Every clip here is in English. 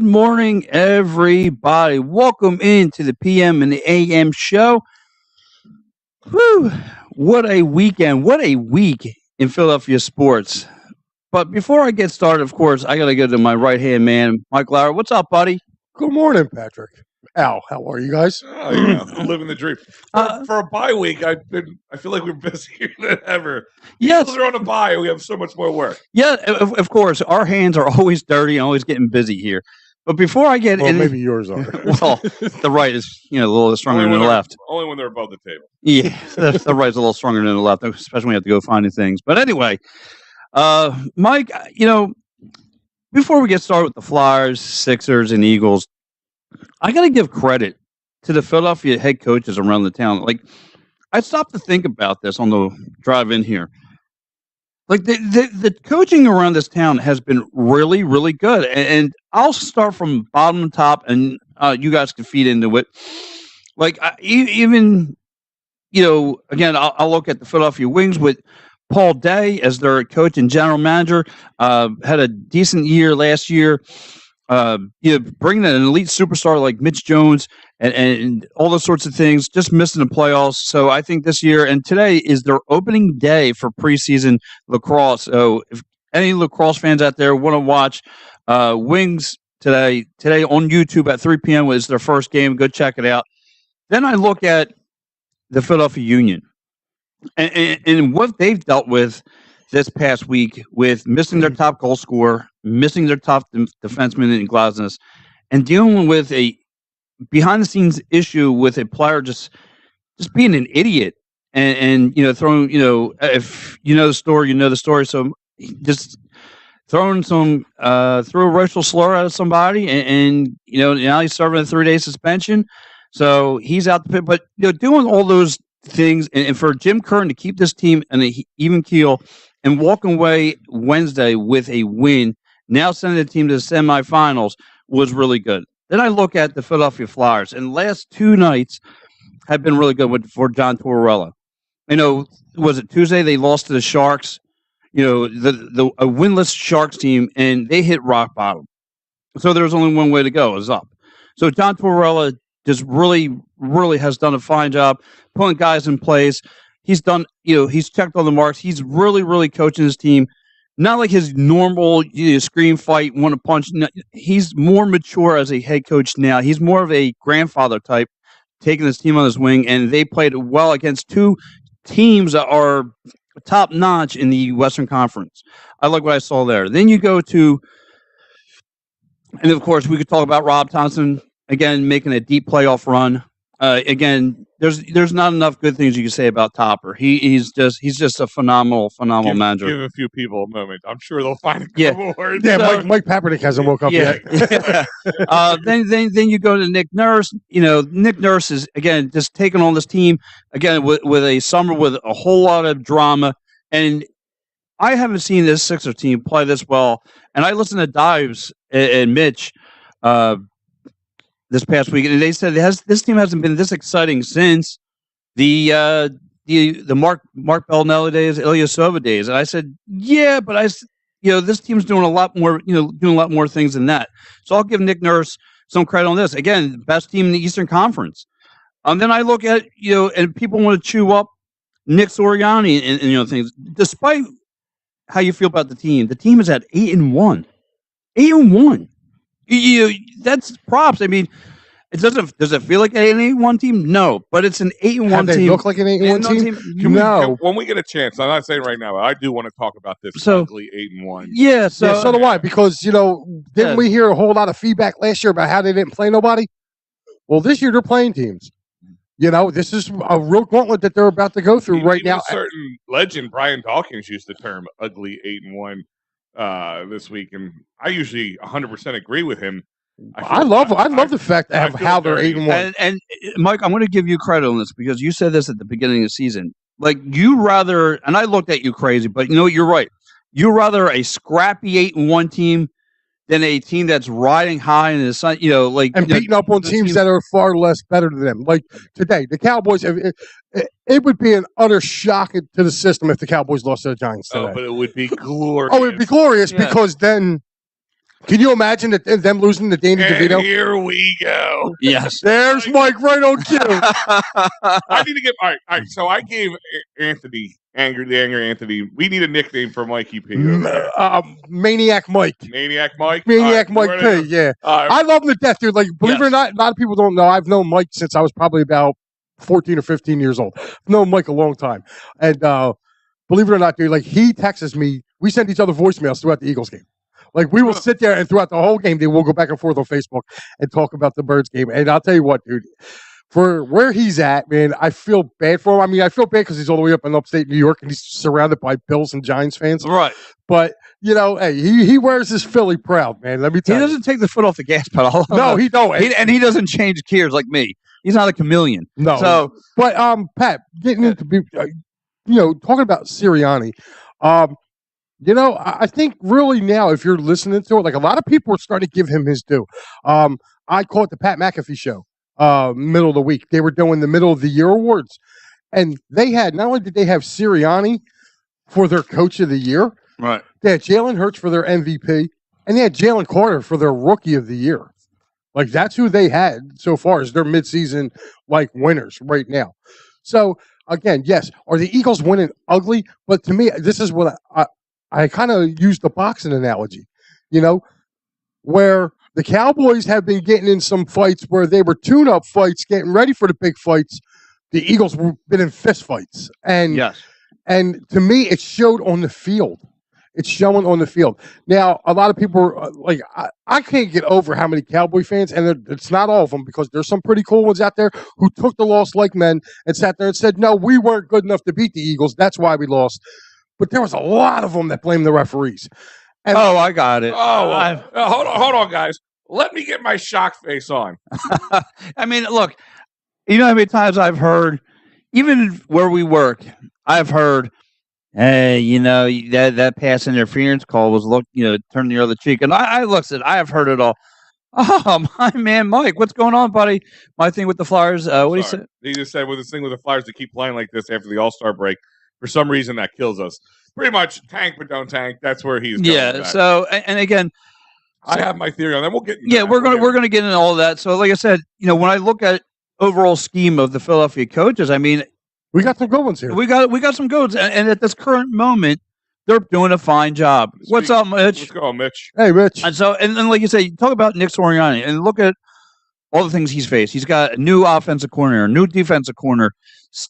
morning, everybody. Welcome into the PM and the AM show. Whew, what a weekend. What a week in Philadelphia sports. But before I get started, of course, I got to go to my right-hand man, Mike Lauer. What's up, buddy? Good morning, Patrick. Al, how are you guys? Oh yeah, I'm living the dream. For a bye week, I feel like we're busier than ever. Yes. Because we're on a bye, we have so much more work. Yeah, of course. Our hands are always dirty and always getting busy here. But before I get in, maybe yours are. well, the right is a little stronger than the left. Only when they're above the table. Yeah, the right's a little stronger than the left, especially when you have to go finding things. But anyway, Mike, before we get started with the Flyers, Sixers, and Eagles, I got to give credit to the Philadelphia head coaches around the town. Like, I stopped to think about this on the drive in here. Like, the coaching around this town has been really, really good. And I'll start from bottom to top, and you guys can feed into it. Like, again, I'll look at the Philadelphia Wings with Paul Day as their coach and general manager. Had a decent year last year. Bringing an elite superstar like Mitch Jones and all those sorts of things, just missing the playoffs. So I think this year and today is their opening day for preseason lacrosse. So if any lacrosse fans out there want to watch Wings today on YouTube at 3 p.m. was their first game. Go check it out. Then I look at the Philadelphia Union and what they've dealt with this past week with missing their top goal scorer, missing their top defenseman in Glasnost, and dealing with a behind-the-scenes issue with a player just being an idiot and throwing, if you know the story, you know the story. So just throwing threw a racial slur at somebody, and now he's serving a 3-day suspension. So he's out the pit. But doing all those things, and for Jim Curtin to keep this team in an even keel and walking away Wednesday with a win, now sending the team to the semifinals, was really good. Then I look at the Philadelphia Flyers, and last two nights have been really good for John Tortorella. Was it Tuesday they lost to the Sharks? A winless Sharks team, and they hit rock bottom. So there's only one way to go, is up. So John Tortorella just really, really has done a fine job putting guys in place. He's done, he's checked all the marks. He's really, really coaching his team. Not like his normal scream fight, want to punch. No, he's more mature as a head coach now. He's more of a grandfather type, taking his team on his wing, and they played well against two teams that are top notch in the Western Conference. I like what I saw there. Then you go to, and of course, we could talk about Rob Thompson again making a deep playoff run. Again, there's not enough good things you can say about Topper. He's just a phenomenal manager. Give a few people a moment. I'm sure they'll find a couple words. Yeah, Mike Papernick hasn't woke up yet. Then you go to Nick Nurse. Nick Nurse is again just taking on this team again with a summer with a whole lot of drama, and I haven't seen this Sixer team play this well. And I listened to Dives and Mitch this past week, and they said this team hasn't been this exciting since the Mark Bellinelli days, Ilyasova days. And I said, yeah, but this team's doing a lot more, doing a lot more things than that. So I'll give Nick Nurse some credit on this. Again, best team in the Eastern Conference. Then I look at and people want to chew up Nick Soriani and things. Despite how you feel about the team is at 8-1, 8-1. That's props. I mean, does it feel like an 8-1 team? No, but it's an 8-1 team. They look like an 8-1 team? No. When we get a chance, I'm not saying right now, but I do want to talk about this ugly 8-1. Yeah, so do I. Because didn't we hear a whole lot of feedback last year about how they didn't play nobody? Well, this year they're playing teams. This is a real gauntlet that they're about to go through right now. A certain legend, Brian Dawkins, used the term ugly 8-1. This week, and I usually 100% agree with him. I love the fact of how they're 8-1. And Mike, I'm going to give you credit on this because you said this at the beginning of the season. Like you rather, and I looked at you crazy, but you're right. You rather a scrappy 8-1 team than a team that's riding high in the sun, beating up on teams that are far less better than them. Like today, the Cowboys. It would be an utter shock to the system if the Cowboys lost to the Giants today. Oh, but it would be glorious. Oh, it would be glorious because then Can you imagine them losing to Danny And DeVito? here we go. Yes. There's Mike right on cue. I need to get all right. So I gave Anthony the angry Anthony. We need a nickname for Mikey P. Maniac Mike. Maniac Mike. Maniac Mike P. Yeah, I love him to death, dude. Like, believe it or not, a lot of people don't know. I've known Mike since I was probably about 14 or 15 years old. I've known Mike a long time, and believe it or not, dude, like he texts me. We send each other voicemails throughout the Eagles game. Like we will sit there and throughout the whole game, we'll go back and forth on Facebook and talk about the Birds game. And I'll tell you what, dude, for where he's at, man, I feel bad for him. I mean, I feel bad because he's all the way up in upstate New York and he's surrounded by Bills and Giants fans. Right. But, you know, hey, he wears his Philly proud, man. Let me tell you. He doesn't take the foot off the gas pedal. No, he don't. And he doesn't change gears like me. He's not a chameleon. No. So, but, Pat, getting into, talking about Sirianni, you know, I think really now, if you're listening to it, like a lot of people are starting to give him his due. I call it the Pat McAfee show, middle of the week. They were doing the middle of the year awards. And they had, not only did they have Sirianni for their coach of the year, right. They had Jalen Hurts for their MVP, and they had Jalen Carter for their rookie of the year. Like, that's who they had so far as their midseason, like, winners right now. So, again, yes, are the Eagles winning ugly? But to me, this is what I kind of use the boxing analogy, you know, where the Cowboys have been getting in some fights where they were tune-up fights, getting ready for the big fights. The Eagles have been in fist fights. And, yes. And to me, it showed on the field. It's showing on the field. Now, a lot of people are like, I can't get over how many Cowboy fans, and it's not all of them because there's some pretty cool ones out there who took the loss like men and sat there and said, no, we weren't good enough to beat the Eagles. That's why we lost. But there was a lot of them that blamed the referees. And I got it. Hold on, guys. Let me get my shock face on. I mean, look, you know how many times I've heard, even where we work, I've heard, hey, you know, that pass interference call was turn the other cheek. And I said, I have heard it all. Oh, my man, Mike, what's going on, buddy? My thing with the Flyers, what he said? He just said with this thing with the Flyers to keep playing like this after the All-Star break. For some reason, that kills us. Pretty much tank, but don't tank. That's where he's going. Yeah. So, and again, I have my theory on that. We'll get. We're gonna get into all of that. So, like I said, you know, when I look at overall scheme of the Philadelphia coaches, I mean, we got some good ones here. We got some good ones, and at this current moment, they're doing a fine job. What's up, Mitch? Let's go, Mitch. Hey, Mitch. And so, and then, like you say, you talk about Nick Sirianni, and look at all the things he's faced. He's got a new offensive coordinator, a new defensive corner.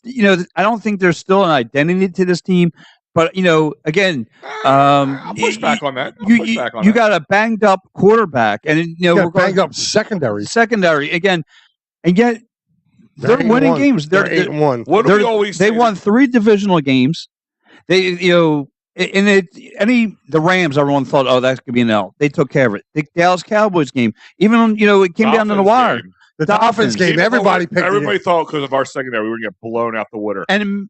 You know, I don't think there's still an identity to this team. But, you know, again, I'll push back on that. You got a banged up quarterback, and you know, banged up secondary. Again, and yet they're winning games. They're 8-1. What do we always say? They won 3 divisional games. They, you know, the Rams, everyone thought, oh, that could be an L. They took care of it. The Dallas Cowboys game, even, you know, it came down to the wire. The Dolphins game, everybody picked. Everybody thought because of our secondary, we were going to get blown out the water. And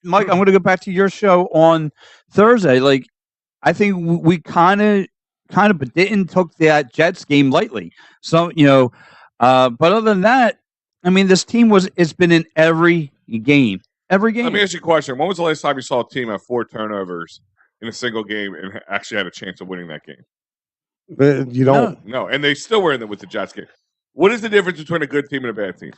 Mike, I'm going to go back to your show on Thursday. Like, I think we kind of didn't took that Jets game lightly. So, you know, but other than that, I mean, this team it's been in every game. Every game. Let me ask you a question. When was the last time you saw a team have 4 turnovers in a single game and actually had a chance of winning that game? You don't. No, and they still were in it with the Jets game. What is the difference between a good team and a bad team?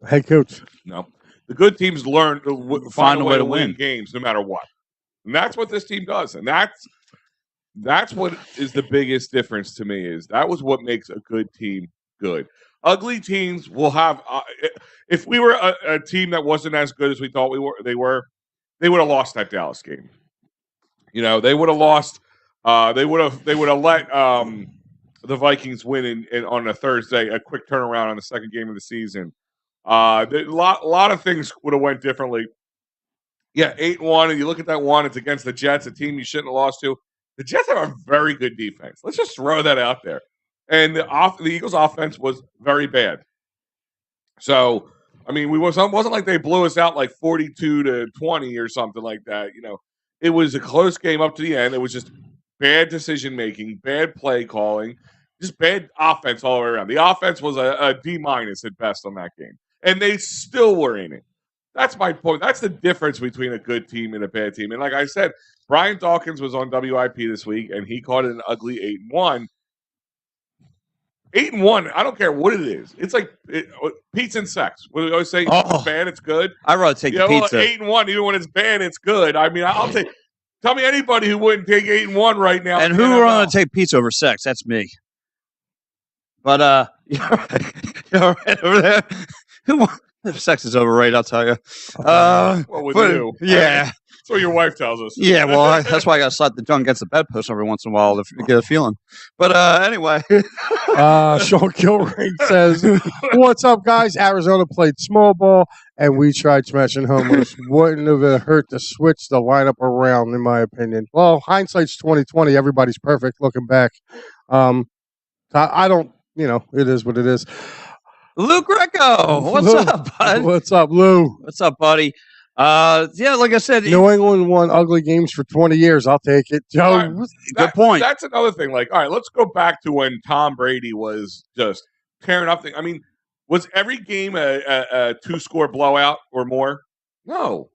Head coach. No. The good teams learn to find a way to win games no matter what. And that's what this team does. And that's what is the biggest difference to me is that was what makes a good team good. Ugly teams will have if we were a team that wasn't as good as we thought they would have lost that Dallas game. You know, they would have lost they would have let the Vikings win on a Thursday, a quick turnaround on the second game of the season. A lot of things would have went differently. Yeah, 8-1, and you look at that one, it's against the Jets, a team you shouldn't have lost to. The Jets have a very good defense. Let's just throw that out there. And the Eagles' offense was very bad. So, I mean, it wasn't like they blew us out like 42-20 or something like that. You know, it was a close game up to the end. It was just bad decision making, bad play calling, just bad offense all the way around. The offense was a D- at best on that game, and they still were in it. That's my point. That's the difference between a good team and a bad team. And like I said, Brian Dawkins was on WIP this week, and he called it an ugly 8-1. 8-1. I don't care what it is. It's like pizza and sex. We always say it's bad, it's good. I'd rather take the pizza. 8-1, even when it's bad, it's good. I mean, I'll take. Tell me anybody who wouldn't take 8-1 right now. And who are going to take pizza over sex? That's me. But right over there. Sex is overrated, I'll tell you. What would you? Yeah. That's what your wife tells us. Yeah, well, that's why I got to slap the junk against the bedpost every once in a while to get a feeling. But anyway. Sean Kilrain says, "What's up, guys? Arizona played small ball, and we tried smashing homers. Wouldn't have hurt to switch the lineup around, in my opinion." Well, hindsight's 20/20. Everybody's perfect looking back. I don't, it is what it is. Lou Greco, what's up, bud? What's up, Lou? What's up, buddy? Yeah, like I said, New England won ugly games for 20 years. I'll take it. Joe, good point. That's another thing. Like, all right, let's go back to when Tom Brady was just tearing up things. I mean, was every game a 2-score blowout or more? No.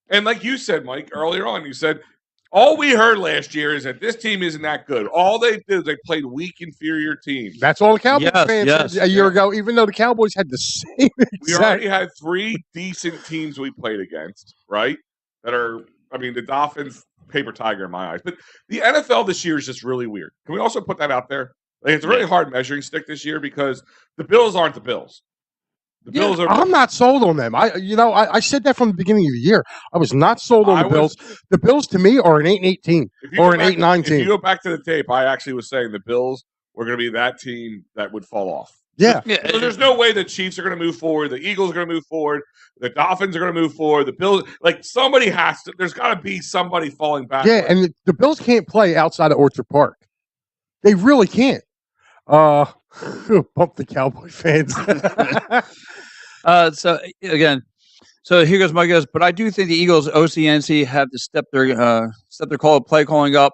And like you said, Mike, earlier on, you said, all we heard last year is that this team isn't that good. All they did is they played weak, inferior teams. That's all the Cowboys fans said a year ago, even though the Cowboys had the same exact. We already had 3 decent teams we played against, right? That are, I mean, the Dolphins, paper tiger in my eyes. But the NFL this year is just really weird. Can we also put that out there? Like, it's a really hard measuring stick this year because the Bills aren't the Bills. The Bills are. I'm not sold on them. I said that from the beginning of the year. I was not sold on the Bills. The Bills, to me, are an 8-8 team or an 8-9 team. If you go back to the tape, I actually was saying the Bills were going to be that team that would fall off. Yeah. So there's no way the Chiefs are going to move forward. The Eagles are going to move forward. The Dolphins are going to move forward. The Bills, like somebody has to. There's got to be somebody falling back. Yeah, and the Bills can't play outside of Orchard Park. They really can't. Bump the Cowboy fans. So again, here goes my guess. But I do think the Eagles, OCNC, have to step their play calling up.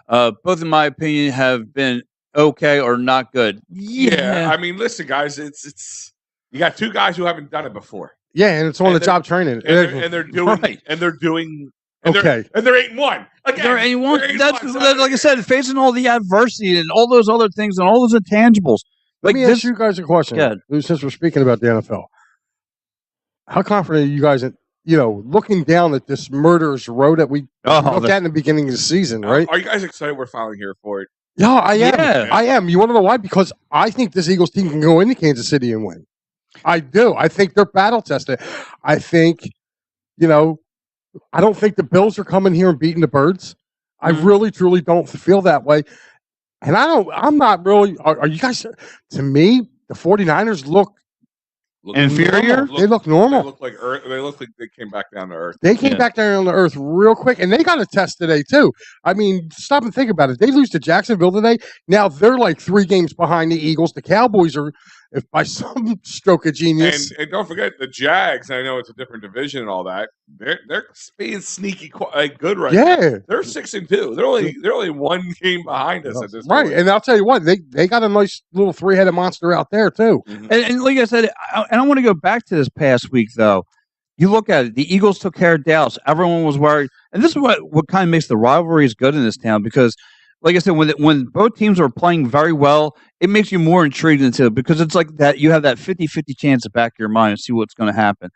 Both, in my opinion, have been okay or not good. Yeah, I mean, listen, guys, it's you got 2 guys who haven't done it before. Yeah, and it's on the job training, and they're doing right. and they're doing. Okay, and they're 8-1. Again, they're 8-1. That's like I said, facing all the adversity and all those other things and all those intangibles. Let me ask you guys a question. Since we're speaking about the NFL. How confident are you guys in, looking down at this murderous road that we looked at in the beginning of the season, right? Are you guys excited we're finally here for it? Yeah, I am. Yeah. I am. You want to know why? Because I think this Eagles team can go into Kansas City and win. I do. I think they're battle tested. I think, I don't think the Bills are coming here and beating the Birds. I really, truly don't feel that way. And I'm not really, are you guys, to me, the 49ers look inferior. They look normal. They look like Earth. They look like they came back down to earth. They came back down to earth real quick, and they got a test today too. I mean, stop and think about it. They lose to Jacksonville today. Now they're like 3 games behind the Eagles. The Cowboys are, if by some stroke of genius. And don't forget the Jags. I know it's a different division and all that. They're being sneaky good right now. Yeah, they're 6-2. They're only 1 game behind us at this right. point. And I'll tell you what, they got a nice little 3-headed monster out there too. Mm-hmm. And like I said, I want to go back to this past week though. You look at it, the Eagles took care of Dallas. Everyone was worried, and this is what kind of makes the rivalries good in this town because. Like I said, when both teams are playing very well, it makes you more intrigued into it because it's like that you have that 50-50 chance to back your mind and see what's going to happen.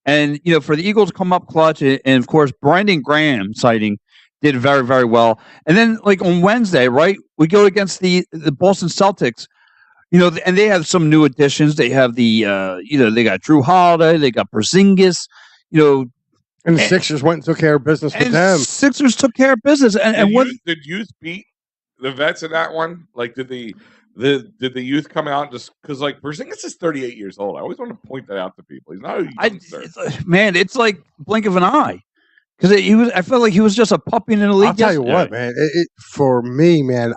And, for the Eagles to come up clutch, and of course, Brandon Graham sighting did very, very well. And then, like on Wednesday, right, we go against the Boston Celtics, and they have some new additions. They have they got Drew Holiday, they got Porzingis, And the Sixers went and took care of business with them. Sixers took care of business. Did youth beat the vets in that one? Like, did the youth come out just because like Porzingis is 38 years old? I always want to point that out to people. He's not a youngster. It's like blink of an eye because I felt like he was just a puppy in the league. I'll tell you what, man. For me, man.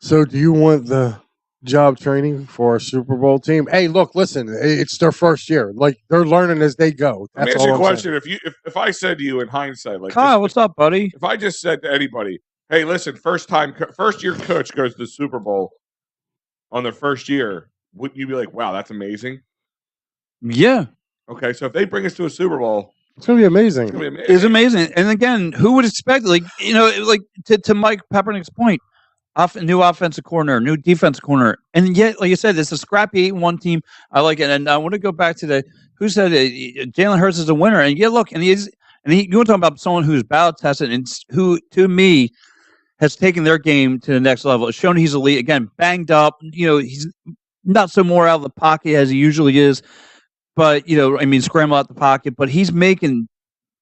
So do you want the job training for a Super Bowl team? Hey, look, listen, it's their first year. Like th're learning as they go. Let me ask you a question. If I said to you in hindsight, like Kyle, what's up, buddy? If I just said to anybody, hey, listen, first year coach goes to the Super Bowl on their first year, wouldn't you be like, wow, that's amazing? Yeah. Okay, so if they bring us to a Super Bowl, it's gonna be amazing. It's amazing. And again, who would expect to Mike Peppernick's point? new offensive corner, new defensive corner, and yet, like you said, it's a scrappy 8-1 team. I like it, and I want to go back to who said Jalen Hurts is a winner, and look, and you want to talk about someone who's battle tested and who, to me, has taken their game to the next level. It's shown he's elite. Again, banged up. He's not so more out of the pocket as he usually is, but scramble out the pocket. But he's making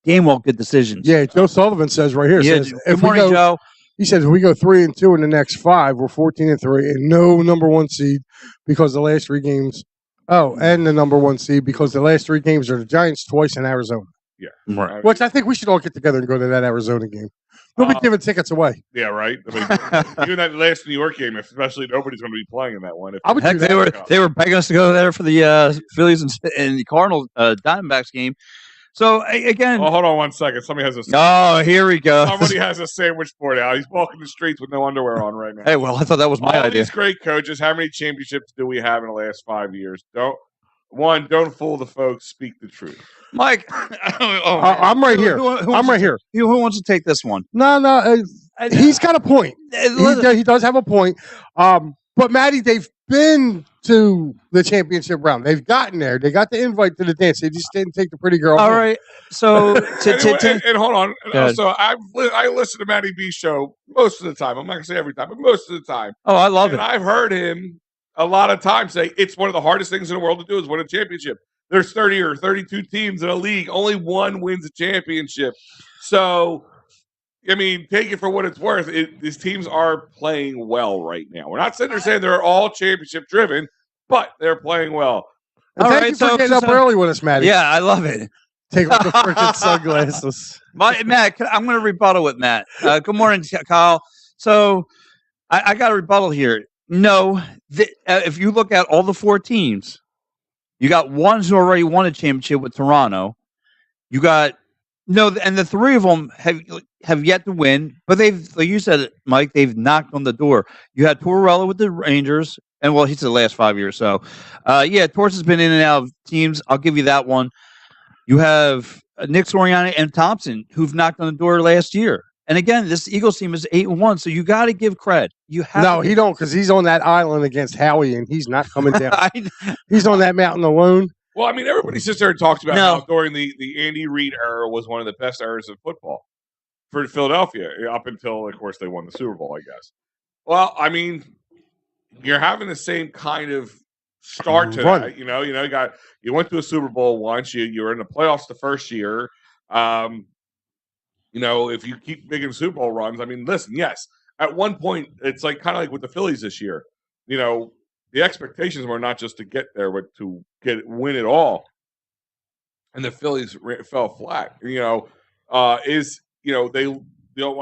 game-well good decisions. Yeah, Joe Sullivan says right here. Yeah, good morning, Joe. He says if we go 3-2 in the next 5, we're 14-3 and no number 1 seed because the last 3 games. Oh, and the number 1 seed because the last 3 games are the Giants twice in Arizona. Yeah, right. Which I think we should all get together and go to that Arizona game. We'll be giving tickets away. Yeah, right. I mean, even that last New York game, especially nobody's going to be playing in that one. Heck, they were begging us to go there for the Phillies and the Cardinals Diamondbacks game. So again, hold on 1 second. Somebody has a. Oh, here we go. Somebody has a sandwich board out. He's walking the streets with no underwear on right now. Hey, well, I thought that was my idea. These great coaches. How many championships do we have in the last 5 years? Don't fool the folks. Speak the truth. Mike, I'm right here. I'm right here. Who wants to take this one? No, he's got a point. He does have a point. But Maddie, they've been to the championship round. They've gotten there. They got the invite to the dance. They just didn't take the pretty girl. All right. So, and hold on. Also, I listen to Matty B's show most of the time. I'm not going to say every time, but most of the time. Oh, I love it. I've heard him a lot of times say it's one of the hardest things in the world to do is win a championship. There's 30 or 32 teams in a league. Only one wins a championship. So, I mean, take it for what it's worth. These teams are playing well right now. We're not sitting there saying they're all championship driven, but they're playing well. Thank you for getting up early with us, Matty. Yeah, I love it. Take off the freaking sunglasses. Matt, I'm going to rebuttal with Matt. Good morning, Kyle. So I got a rebuttal here. No, if you look at all the 4 teams, you got ones who already won a championship with Toronto. You got and the 3 of them have yet to win, but they've, like you said, Mike, they've knocked on the door. You had Tortorella with the Rangers, and well, he's the last 5 years. So, Torts has been in and out of teams. I'll give you that one. You have Nick Soriano and Thompson, who've knocked on the door last year. And again, this Eagles team is 8-1, so you got to give credit. You have no, he don't, because he's on that island against Howie, and he's not coming down. He's on that mountain alone. Well, I mean, everybody sits there and talks about how during the Andy Reid era was one of the best eras of football for Philadelphia, up until, of course, they won the Super Bowl, I guess. Well, I mean, you're having the same kind of start to that. You went to a Super Bowl once. You were in the playoffs the first year. If you keep making Super Bowl runs, I mean, listen, yes, at one point, it's like kind of like with the Phillies this year. The expectations were not just to get there, but to win it all. And the Phillies fell flat. I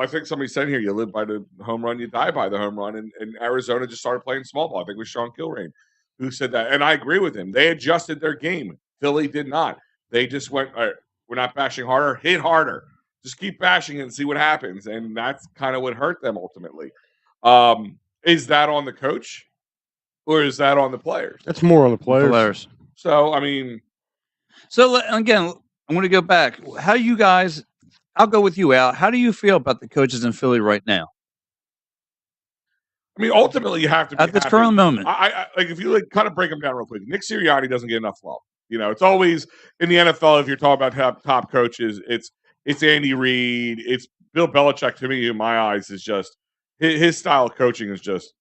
think somebody said here, you live by the home run, you die by the home run. And Arizona just started playing small ball. I think it was Sean Kilrain who said that. And I agree with him. They adjusted their game. Philly did not. They just went, all right, we're not bashing harder, hit harder. Just keep bashing it and see what happens. And that's kind of what hurt them ultimately. Is that on the coach? Or is that on the players? That's more on the players. So, I mean. So, again, I'm going to go back. How do you guys, I'll go with you, Al. How do you feel about the coaches in Philly right now? I mean, ultimately, you have to be at this current moment. I like if you kind of break them down real quick. Nick Sirianni doesn't get enough love. It's always in the NFL. If you're talking about top coaches, it's Andy Reid, it's Bill Belichick. To me, in my eyes, is just his style of coaching is just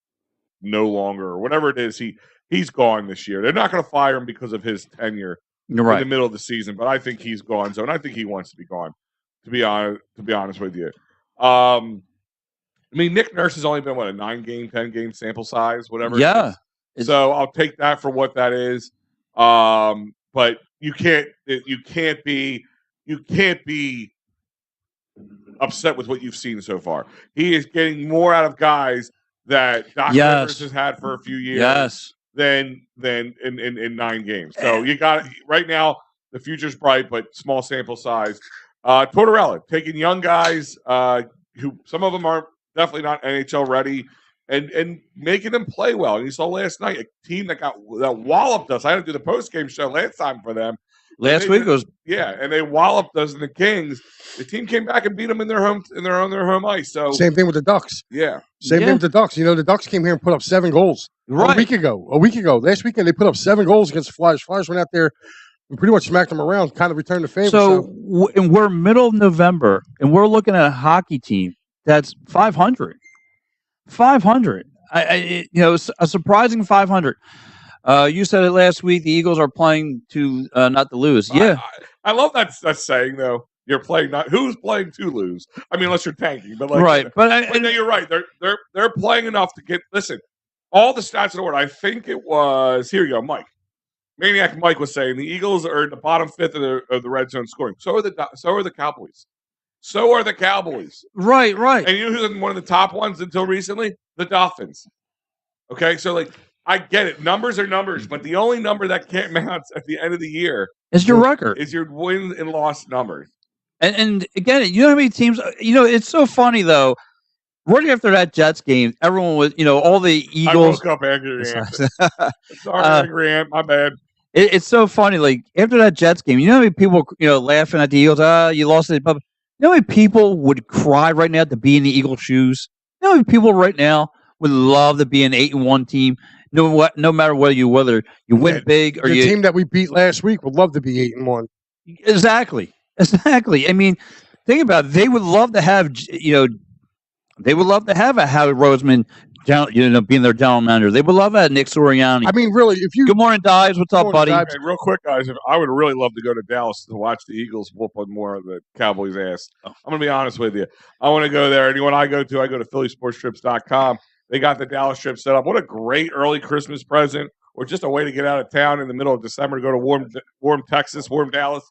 no longer, or whatever it is. He's gone this year. They're not going to fire him because of his tenure in the middle of the season, but I think he's gone. So, and I think he wants to be gone. To be honest with you. I mean, Nick Nurse has only been, a 9-game, 10-game sample size, whatever. Yeah. It is. So I'll take that for what that is. But you can't be upset with what you've seen so far. He is getting more out of guys that Doc Rivers has had for a few years than in 9 games. So you got right now the future's bright, but small sample size. Tortorella taking young guys who some of them are definitely not NHL ready and making them play well. And you saw last night a team that walloped us. I had to do the post game show last time for them. Last week was and they walloped us in the Kings. The team came back and beat them in their home ice. So same thing with the Ducks. Yeah, same thing with the Ducks. The Ducks came here and put up 7 goals a week ago. Last weekend they put up 7 goals against the Flyers. Flyers went out there and pretty much smacked them around, kind of returned the favor. So and we're middle of November, and we're looking at a hockey team that's 500. 500. A surprising 500. You said it last week. The Eagles are playing to not to lose. Yeah, I love that saying though. You're playing not who's playing to lose. I mean, unless you're tanking, but right. But no, you're right. They're playing enough to get. Listen, all the stats in order. I think it was here. You go, Mike. Maniac Mike was saying the Eagles are in the bottom 5th of the red zone scoring. So are the Cowboys. So are the Cowboys. Right. And you know who's one of the top ones until recently? The Dolphins. Okay, so I get it. Numbers are numbers, but the only number that can't mount at the end of the year is your record. Is your win and loss numbers. And again, you know how many teams? It's so funny though. Right after that Jets game, everyone was, all the Eagles. I woke up angry. Sorry, angry Ant. My bad. It's so funny. Like after that Jets game, you know how many people, laughing at the Eagles? You lost it. You know how many people would cry right now to be in the Eagles' shoes? You know how many people right now would love to be an 8-1 team? No matter whether you win big or the team that we beat last week would love to be 8-1. Exactly. I mean, think about it. They would love to have a Howie Roseman, being their general manager. They would love that Nick Sirianni. I mean, really, if you. Good morning, Dives. What's up, buddy? Hey, real quick, guys. I would really love to go to Dallas to watch the Eagles whoop on more of the Cowboys' ass. I'm going to be honest with you. I want to go there. Anyone I go to phillysportstrips.com. They got the Dallas trip set up. What a great early Christmas present, or just a way to get out of town in the middle of December to go to warm Texas, warm Dallas,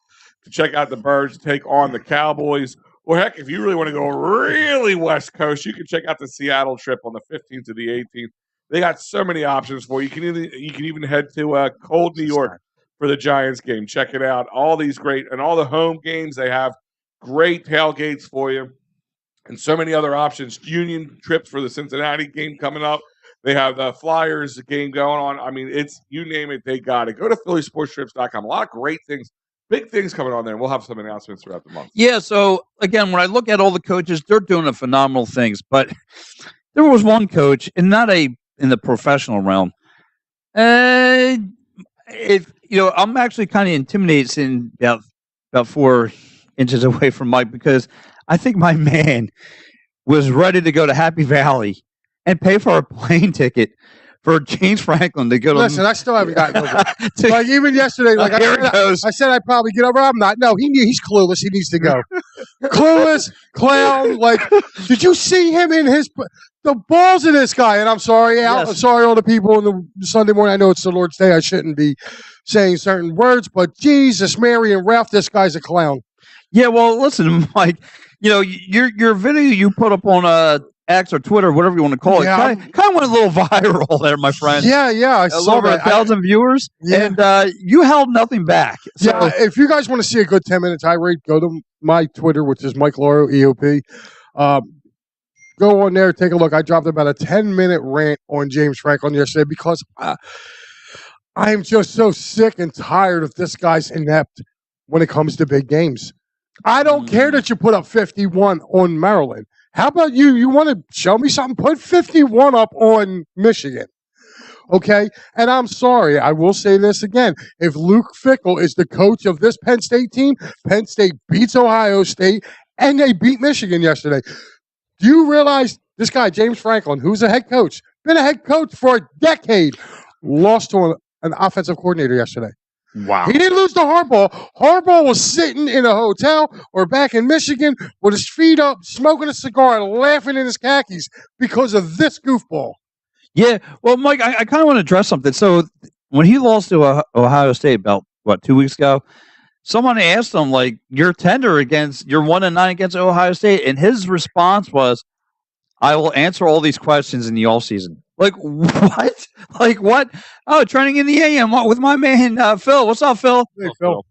to check out the Birds, take on the Cowboys. Or heck, if you really want to go really West Coast, you can check out the Seattle trip on the 15th to the 18th. They got so many options for you. You can even head to cold New York for the Giants game. Check it out. All these great and all the home games, they have great tailgates for you. And so many other options. Union trips for the Cincinnati game coming up. They have the Flyers game going on. I mean, it's you name it, they got it. Go to phillysportstrips.com. A lot of great things, big things coming on there. We'll have some announcements throughout the month. Yeah, so, again, when I look at all the coaches, they're doing phenomenal things. But there was one coach, and not in the professional realm. I'm actually kind of intimidated sitting about 4 inches away from Mike because I think my man was ready to go to Happy Valley and pay for a plane ticket for James Franklin to go to. Listen, I still haven't gotten over it. Like even yesterday, I said I'd probably get over. I'm not. No, he's clueless. He needs to go. Clueless clown. Like, did you see him in the balls of this guy? And I'm sorry, Al. I'm sorry, all the people in the Sunday morning. I know it's the Lord's Day. I shouldn't be saying certain words, but Jesus, Mary, and Ralph, this guy's a clown. Yeah, well, listen, Mike. Your video you put up on X or Twitter, whatever you want to call it, kind of went a little viral there, my friend. Yeah, I saw over 1,000 viewers, and you held nothing back. So. Yeah, if you guys want to see a good 10-minute tirade, go to my Twitter, which is Mike Lauro, EOP. Go on there, take a look. I dropped about a 10-minute rant on James Franklin yesterday because I'm just so sick and tired of this guy's inept when it comes to big games. I don't care that you put up 51 on Maryland. How about you? You want to show me something? Put 51 up on Michigan. Okay? And I'm sorry. I will say this again. If Luke Fickell is the coach of this Penn State team, Penn State beats Ohio State, and they beat Michigan yesterday. Do you realize this guy, James Franklin, who's a head coach, been a head coach for a decade, lost to an offensive coordinator yesterday? Wow. He didn't lose to Harbaugh. Harbaugh was sitting in a hotel or back in Michigan with his feet up, smoking a cigar, and laughing in his khakis because of this goofball. Yeah. Well, Mike, I kind of want to address something. So when he lost to Ohio State about, 2 weeks ago, someone asked him, you're 1-9 against Ohio State. And his response was, I will answer all these questions in the offseason. What? What? Oh, training in the AM with my man Phil. What's up, Phil? Hey, Phil.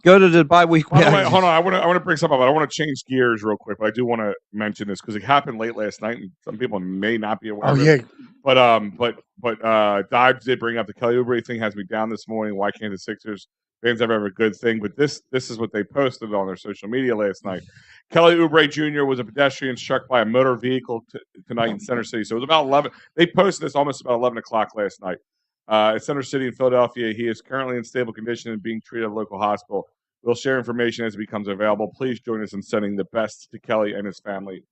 Go to the bye week. By the way, hold on. I want to bring something up. I want to change gears real quick, but I do want to mention this because it happened late last night, and some people may not be aware of it. But Dives did bring up the Kelly Oubre thing. Has me down this morning. Why can't the Sixers fans have a good thing. But this is what they posted on their social media last night. Kelly Oubre Jr. was a pedestrian struck by a motor vehicle tonight in Center City. So it was about 11. They posted this almost about 11 o'clock last night. At Center City in Philadelphia, he is currently in stable condition and being treated at a local hospital. We'll share information as it becomes available. Please join us in sending the best to Kelly and his family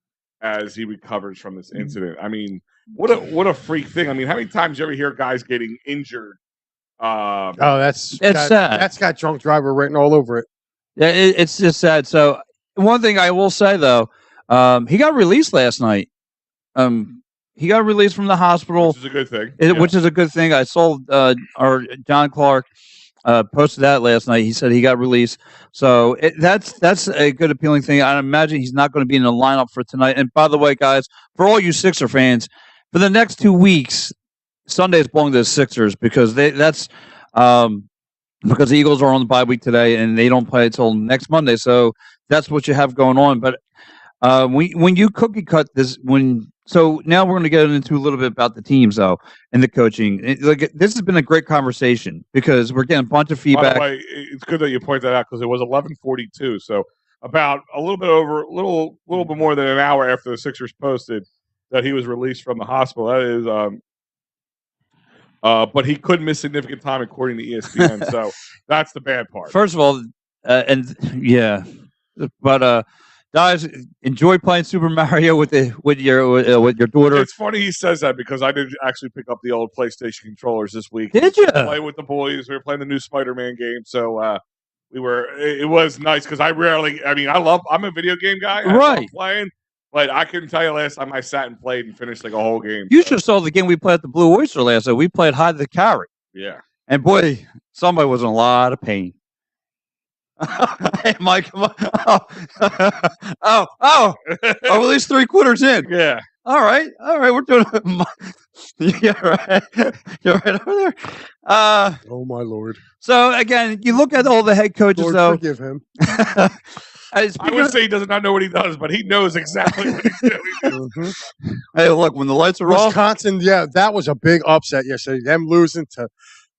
as he recovers from this incident. I mean, what a freak thing. I mean, how many times you ever hear guys getting injured? That's sad. That's got drunk driver written all over it. Yeah, it's just sad. So one thing I will say though, he got released last night. He got released from the hospital, which is a good thing. Which is a good thing. I saw our John Clark posted that last night. He said he got released, so that's a good appealing thing. I imagine he's not going to be in the lineup for tonight. And by the way, guys, for all you Sixer fans, for the next 2 weeks, Sunday's belong to the Sixers because because the Eagles are on the bye week today and they don't play until next Monday. So that's what you have going on. But when you cookie cut this, so now we're going to get into a little bit about the teams though and the coaching. This has been a great conversation because we're getting a bunch of feedback. By the way, it's good that you point that out because it was 11:42. So about a little bit more than an hour after the Sixers posted that he was released from the hospital. That is. But he could miss significant time according to ESPN, so that's the bad part. First of all, but guys, enjoy playing Super Mario with your daughter. It's funny he says that because I did actually pick up the old PlayStation controllers this week. Did you play with the boys? We were playing the new Spider-Man game, so it was nice because I'm a video game guy, right? I love playing. But I couldn't tell you last time I sat and played and finished like a whole game. You should saw the game we played at the Blue Oyster last night. We played Hide the Carry. Yeah. And boy, somebody was in a lot of pain. Hey, Mike. Oh, at least 3/4 in. Yeah. All right. We're doing it. Yeah, right. You're right over there. Oh, my Lord. So, again, you look at all the head coaches, Lord, though. Forgive him. I would say he does not know what he does, but he knows exactly what he's doing. Mm-hmm. Hey, look, when the lights are off. Wisconsin, that was a big upset yesterday. Them losing to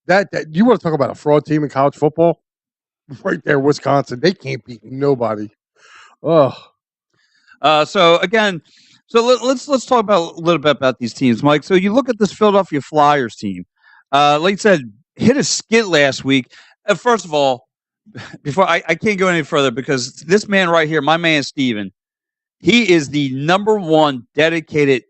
that. You want to talk about a fraud team in college football? Right there, Wisconsin. They can't beat nobody. Oh. So let's talk about a little bit about these teams, Mike. So you look at this Philadelphia Flyers team. Like you said, hit a skid last week. First of all, before I can't go any further because this man right here, my man Steven, he is the #1 dedicated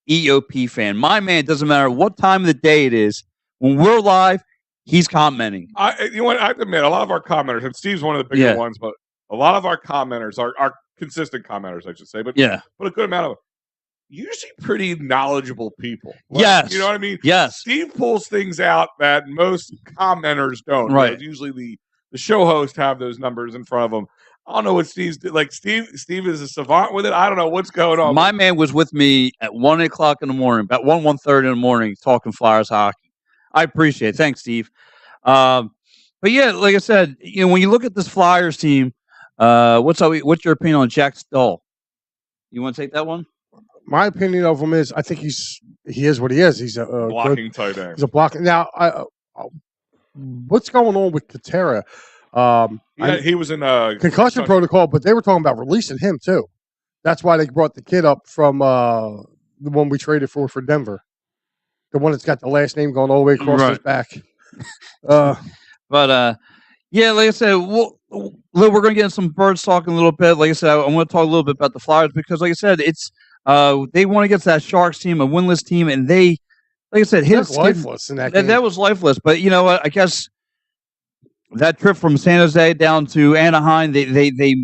EOP fan. My man, doesn't matter what time of the day it is. When we're live, he's commenting. I have to admit, a lot of our commenters, and Steve's one of the bigger ones, but a lot of our commenters are consistent commenters, I should say. But a good amount of them. Usually pretty knowledgeable people. Yes. You know what I mean? Yes. Steve pulls things out that most commenters don't. Right. Usually the show hosts have those numbers in front of them. I don't know what Steve's like. Steve is a savant with it. I don't know what's going on. My man was with me at 1 o'clock in the morning, about 1:30 in the morning, talking Flyers hockey. I appreciate it. Thanks, Steve. But yeah, like I said, when you look at this Flyers team, what's your opinion on Jack Stoll? You want to take that one? My opinion of him is I think he is what he is. He's a blocking tight end. He's a blocking. Now, what's going on with Katera? He was in a concussion protocol, but they were talking about releasing him too. That's why they brought the kid up from the one we traded for Denver, the one that's got the last name going all the way across his back. But like I said, we're going to get into some birds talking a little bit. Like I said, I want to talk a little bit about the Flyers because, like I said, it's they went against that Sharks team, a winless team, and they, like I said, hit lifeless in that game. That was lifeless. But you know what? I guess that trip from San Jose down to Anaheim, they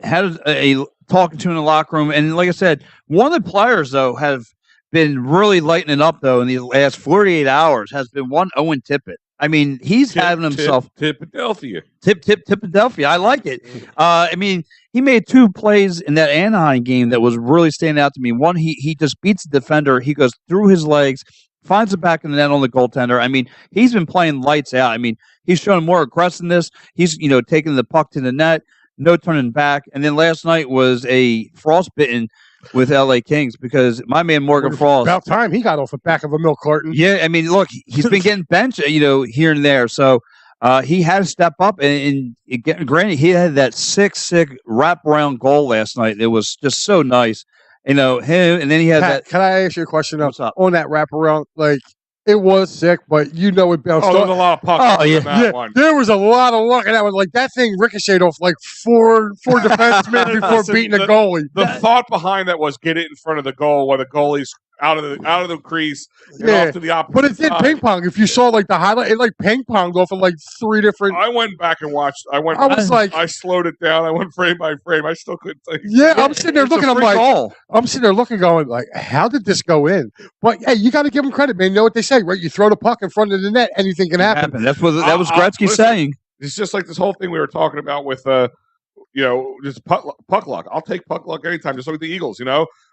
had a talking to in the locker room, and like I said, one of the players though have been really lighting it up though in the last 48 hours has been one Owen Tippett. I mean, he's having himself Tippadelphia. Tippadelphia. I like it. I mean, he made 2 plays in that Anaheim game that was really standing out to me. One, he just beats the defender. He goes through his legs, finds it back in the net on the goaltender. I mean, he's been playing lights out. I mean, he's showing more aggressiveness. He's taking the puck to the net, no turning back. And then last night was a frostbitten with LA Kings because my man Morgan Frost. About time he got off the back of a milk carton. Yeah, I mean, look, he's been getting benched, here and there. So he had to step up. And granted, he had that sick wraparound goal last night. It was just so nice. Him, and then he had that. Can I ask you a question What's up? on that wraparound? Like, it was sick, but it bounced off. There was a lot of pucks in that one. There was a lot of luck in that one. Like, that thing ricocheted off like four defensemen before beating the goalie. The thought behind that was get it in front of the goal while the goalie's out of the crease and off to the opposite But it did side. ping pong. If you saw like the highlight, it like ping ponged off of like 3 different. I went back and watched. I slowed it down. I went frame by frame. I still couldn't tell you. Yeah, I'm sitting there looking. I'm sitting there looking, going like, how did this go in? But hey, you got to give them credit, man. You know what they say, right? You throw the puck in front of the net, anything can happen. That was Gretzky saying. It's just like this whole thing we were talking about with, just puck luck. I'll take puck luck anytime. Just look at the Eagles.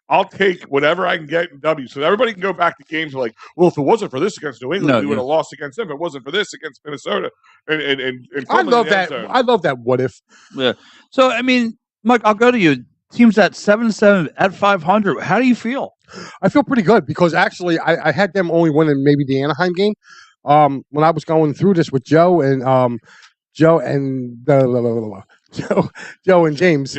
I'll take whatever I can get in W. So everybody can go back to games like, well, if it wasn't for this against New England, we would have lost against them. If it wasn't for this against Minnesota. And I love that. I love that. What if? Yeah. So I mean, Mike, I'll go to you. Teams at 7-7 at 500. How do you feel? I feel pretty good because actually I had them only winning maybe the Anaheim game. When I was going through this with Joe and James,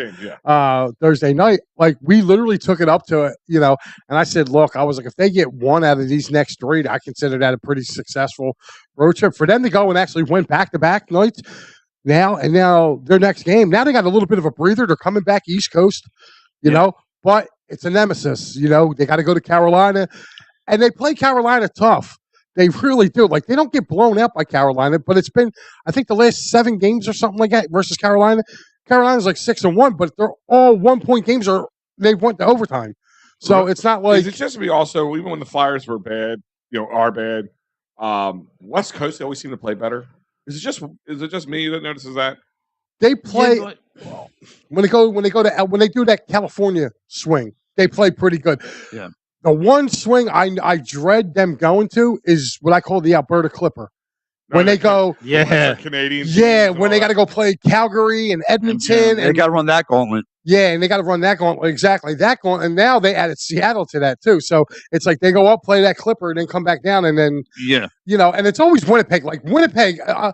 Thursday night, like we literally took it up to it, and I said, look, I was like, if they get one out of these next 3, I consider that a pretty successful road trip for them to go and actually win back-to-back nights. Now their next game, now they got a little bit of a breather. They're coming back East Coast, you know, but it's a nemesis. They got to go to Carolina, and they play Carolina tough. They really do. Like, they don't get blown out by Carolina, but it's been, I think, the last 7 games or something like that versus Carolina. Carolina's like 6-1, but they're all 1-point games, or they went to overtime. So it's not like. Is it just me also, even when the Flyers were bad, are bad, West Coast, they always seem to play better? Is it just me that notices that? They play when they do that California swing, they play pretty good. Yeah. The one swing I dread them going to is what I call the Alberta Clipper. When they go, Canadians, when they got to go play Calgary and Edmonton, they got to run that gauntlet. Yeah, and they got to run that gauntlet, exactly that gauntlet. And now they added Seattle to that too. So it's like they go up, play that Clipper, and then come back down, and then and it's always Winnipeg. Like Winnipeg, I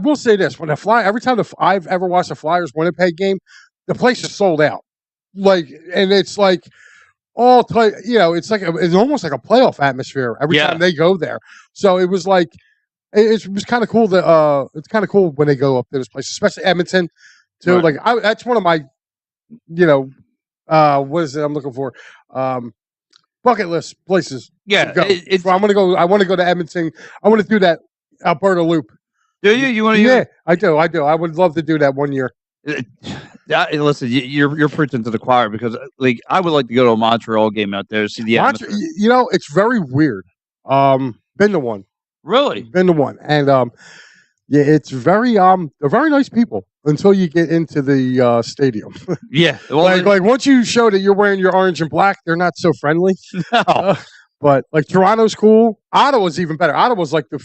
will say this: when every time I've ever watched a Flyers Winnipeg game, the place is sold out. Like, and it's like. It's almost like a playoff atmosphere every time they go there. So it was like, it was kind of cool that it's kind of cool when they go up to this place, especially Edmonton too. Right. Like that's one of my, what is it I'm looking for? Bucket list places. Yeah, I want to go. I want to go to Edmonton. I want to do that Alberta loop. Do you? You want to? Yeah, I do. I would love to do that one year. Listen, you're preaching to the choir because like I would like to go to a Montreal game out there, see the atmosphere. It's very weird. Been to one. Really? Been to one, and it's very they're very nice people until you get into the stadium. Yeah, well, like once you show that you're wearing your orange and black, they're not so friendly. No. But like Toronto's cool. Ottawa's even better. Ottawa's like the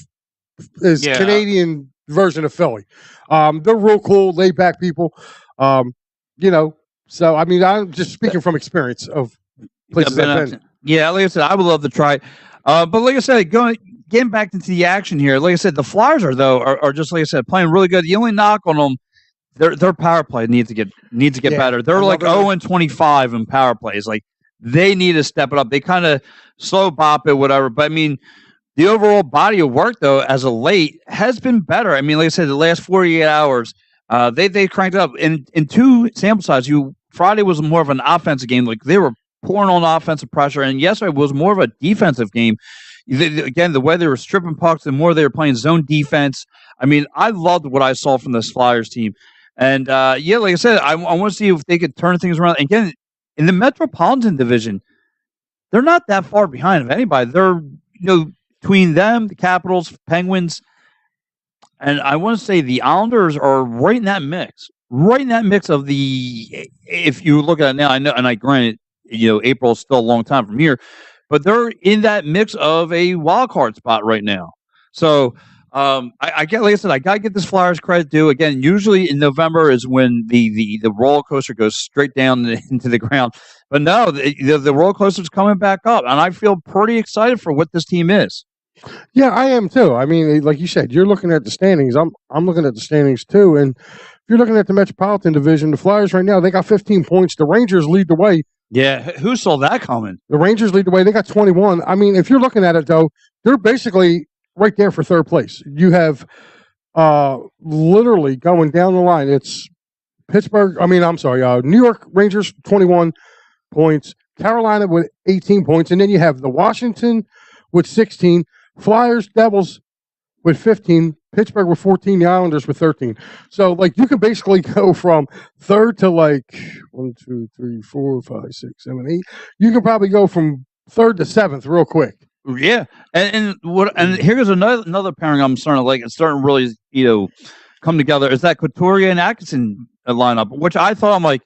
Canadian version of Philly. They're real cool, laid back people. So I mean, I'm just speaking from experience of places I've been. Yeah, like I said, I would love to try. But like I said, getting back into the action here, like I said, the Flyers are just like I said, playing really good. The only knock on them, their power play needs to get better. They're like 0-25 in power plays. Like they need to step it up. They kind of slow bop it, whatever. But I mean, the overall body of work though, as of late, has been better. I mean, like I said, the last 48 hours. They cranked it up in 2 sample sizes. Friday was more of an offensive game. Like they were pouring on offensive pressure, and yesterday was more of a defensive game. Again, the way they were stripping pucks, the more they were playing zone defense. I mean, I loved what I saw from this Flyers team. And like I said, I want to see if they could turn things around. Again, in the Metropolitan Division, they're not that far behind of anybody. They're between them, the Capitals, Penguins. And I want to say the Islanders are right in that mix of the. If you look at it now, I know, and I granted, April is still a long time from here, but they're in that mix of a wild card spot right now. So I get, like I said, I gotta get this Flyers credit due. Again, usually in November is when the roller coaster goes straight down into the ground, but no, the roller coaster is coming back up, and I feel pretty excited for what this team is. Yeah, I am too. I mean, like you said, you're looking at the standings. I'm looking at the standings too. And if you're looking at the Metropolitan Division, the Flyers right now, they got 15 points. The Rangers lead the way. Yeah, who saw that coming? The Rangers lead the way. They got 21. I mean, if you're looking at it, though, they're basically right there for third place. You have literally going down the line. It's Pittsburgh. New York Rangers, 21 points. Carolina with 18 points. And then you have the Washington with 16. Flyers, Devils with 15. Pittsburgh with 14. The Islanders with 13. So, like, you can basically go from third to, like, 1, 2, 3, 4, 5, 6, 7, 8. You can probably go from third to seventh real quick. Yeah, and here's another pairing I'm starting to like. It's starting to really come together. Is that Couturier and Atkinson lineup, which I thought I'm like,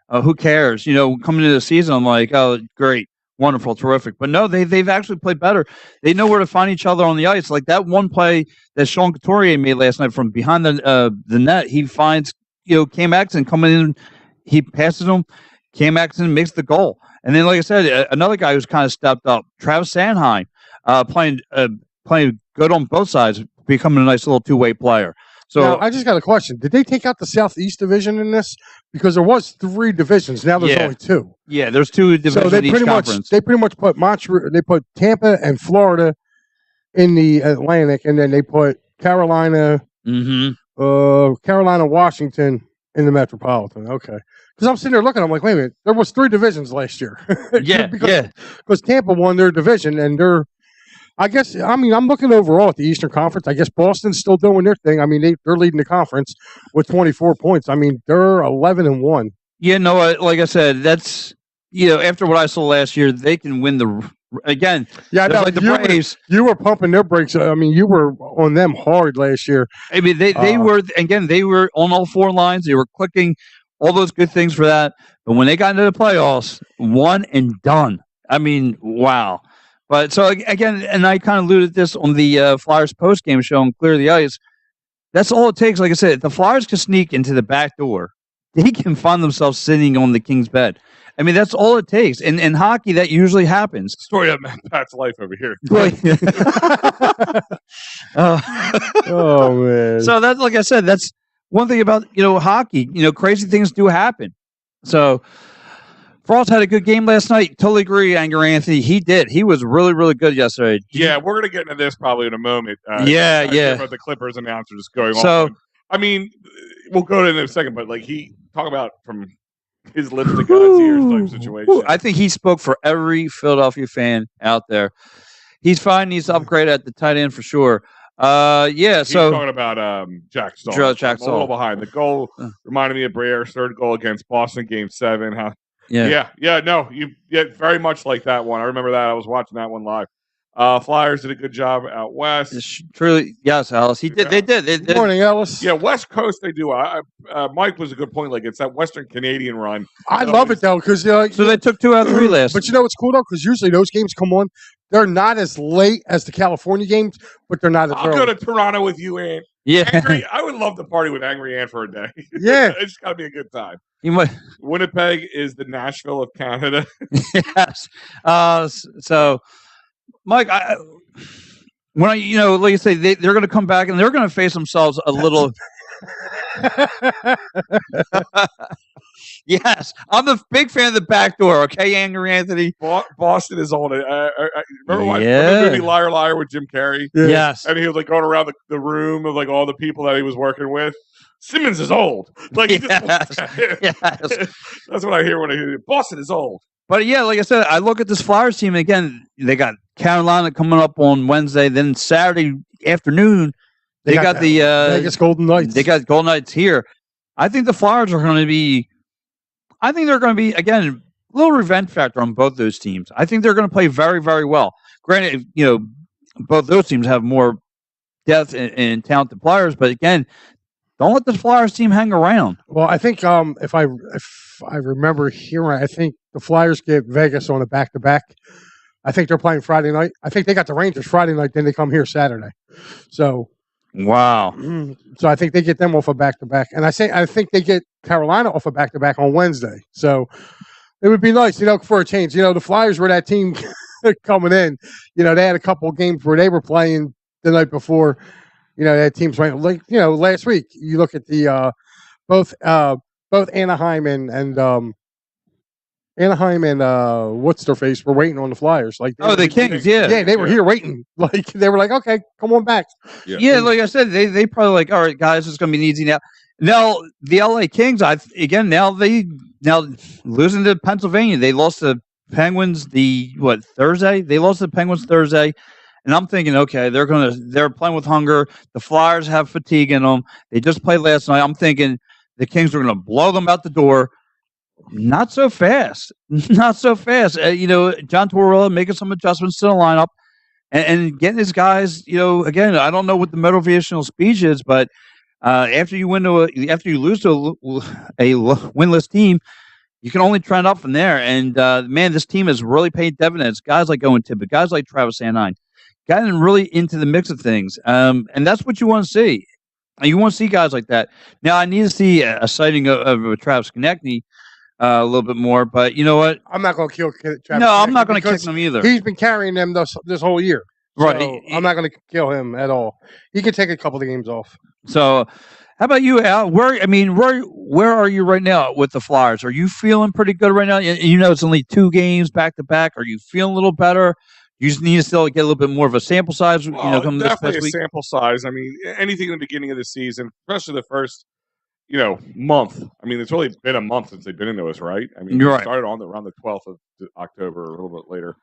who cares? Coming into the season, I'm like, oh, great, wonderful, terrific. But no, they've actually played better. They know where to find each other on the ice. Like that one play that Sean Couturier made last night from behind the net, he finds Cam Atkinson coming in, he passes him. Cam Atkinson makes the goal. And then, like I said, another guy who's kind of stepped up, Travis Sanheim, playing good on both sides, becoming a nice little two-way player. So now, I just got a question. Did they take out the Southeast Division in this? Because there was 3 divisions. Now there's only 2. Yeah, there's 2 divisions in each conference. They pretty much put they put Tampa and Florida in the Atlantic, and then they put Carolina, Carolina, Washington in the Metropolitan. Okay. Because I'm sitting there looking, I'm like, wait a minute, there was 3 divisions last year. Because Tampa won their division, and I'm looking overall at the Eastern Conference. I guess Boston's still doing their thing. I mean, they're leading the conference with 24 points. I mean, they're 11-1. Yeah, no, like I said, that's after what I saw last year, they can win the again. Yeah, like the Braves. You were pumping their brakes. I mean, you were on them hard last year. I mean, they were on all 4 lines. They were clicking. All those good things for that. But when they got into the playoffs, one and done. I mean, wow. But so, again, and I kind of alluded this on the Flyers post-game show on Clear the Ice. That's all it takes. Like I said, if the Flyers can sneak into the back door, they can find themselves sitting on the king's bed. I mean, that's all it takes. And in hockey, that usually happens. Story of Pat's life over here. Oh, man. So that's, like I said, that's one thing about, hockey. Crazy things do happen. So Frost had a good game last night. Totally agree, Angry Anthony. He did. He was really, really good yesterday. Yeah, we're going to get into this probably in a moment. About the Clippers announcers going on. So, I mean, we'll go to it in a second, but he talk about from his lips to God's ears type situation. I think he spoke for every Philadelphia fan out there. He's fine. He's upgraded at the tight end for sure. He's talking about Jack Stahl. Jack Stahl. A little behind. The goal reminded me of Brier's third goal against Boston, Game 7. Very much like that one. I remember that. I was watching that one live. Flyers did a good job out west. Truly, yes, Alice. They did. Good morning, Alice. Yeah, West Coast they do. Mike was a good point. Like it's that Western Canadian run. I love it though because so they took 2 out of 3 last. But what's cool though? Because usually those games come on. They're not as late as the California games, but they're not as I'll early. go to Toronto with you, Ant. Yeah, I would love to party with Angry Ant for a day. Yeah, it's got to be a good time. Winnipeg is the Nashville of Canada. Yes. So, Mike, like you say, they're going to come back and they're going to face themselves a little. Yes, I'm a big fan of the back door. Okay, Angry Anthony. Boston is on it. Remember watching the movie Liar Liar with Jim Carrey? Yeah. Yes, and he was going around the room of all the people that he was working with. Simmons is old. That's what I hear when I hear Boston is old. But yeah, like I said, I look at this Flyers team again. They got Carolina coming up on Wednesday. Then Saturday afternoon, they got the Vegas Golden Knights. They got Golden Knights here. I think the Flyers are going to be. I think they're going to be again a little revenge factor on both those teams. I think they're going to play very, very well. Granted, both those teams have more depth and talented players, but again, don't let the Flyers team hang around. Well, I think if I remember hearing, I think the Flyers get Vegas on a back-to-back. I think they're playing Friday night. I think they got the Rangers Friday night, then they come here Saturday. So, wow. So I think they get them off a back-to-back, and I think they get Carolina off a back-to-back on Wednesday. So it would be nice, for a change. The Flyers were that team coming in. They had a couple of games where they were playing the night before. They had teams playing last week. You look at the both Anaheim and what's their face? We're waiting on the Flyers. The Kings, yeah, they were here waiting. They were like, okay, come on back. Yeah, like I said, they probably like, all right, guys, it's going to be easy now. Now the LA Kings, now losing to Pennsylvania, they lost to Penguins Thursday. They lost to the Penguins Thursday, and I'm thinking, okay, they're playing with hunger. The Flyers have fatigue in them. They just played last night. I'm thinking the Kings are going to blow them out the door. Not so fast. Not so fast. John Tortorella making some adjustments to the lineup and getting his guys, again, I don't know what the motivational speech is, but after you lose to a winless team, you can only trend up from there. And, man, this team has really paid dividends. Guys like Owen Tippett, guys like Travis Sanheim, gotten really into the mix of things. And that's what you want to see. You want to see guys like that. Now, I need to see a sighting of Travis Konechny a little bit more, but you know what? I'm not going to kill Travis. No, I'm not going to kick him either. He's been carrying them this whole year. Right. So I'm not going to kill him at all. He can take a couple of games off. So how about you, Al? Where are you right now with the Flyers? Are you feeling pretty good right now? It's only 2 games back to back. Are you feeling a little better? You just need to still get a little bit more of a sample size. Coming definitely this week. Sample size. I mean, anything in the beginning of the season, especially the first month. I mean, it's really been a month since they've been into us, right? I mean, You're started around the 12th of October, or a little bit later.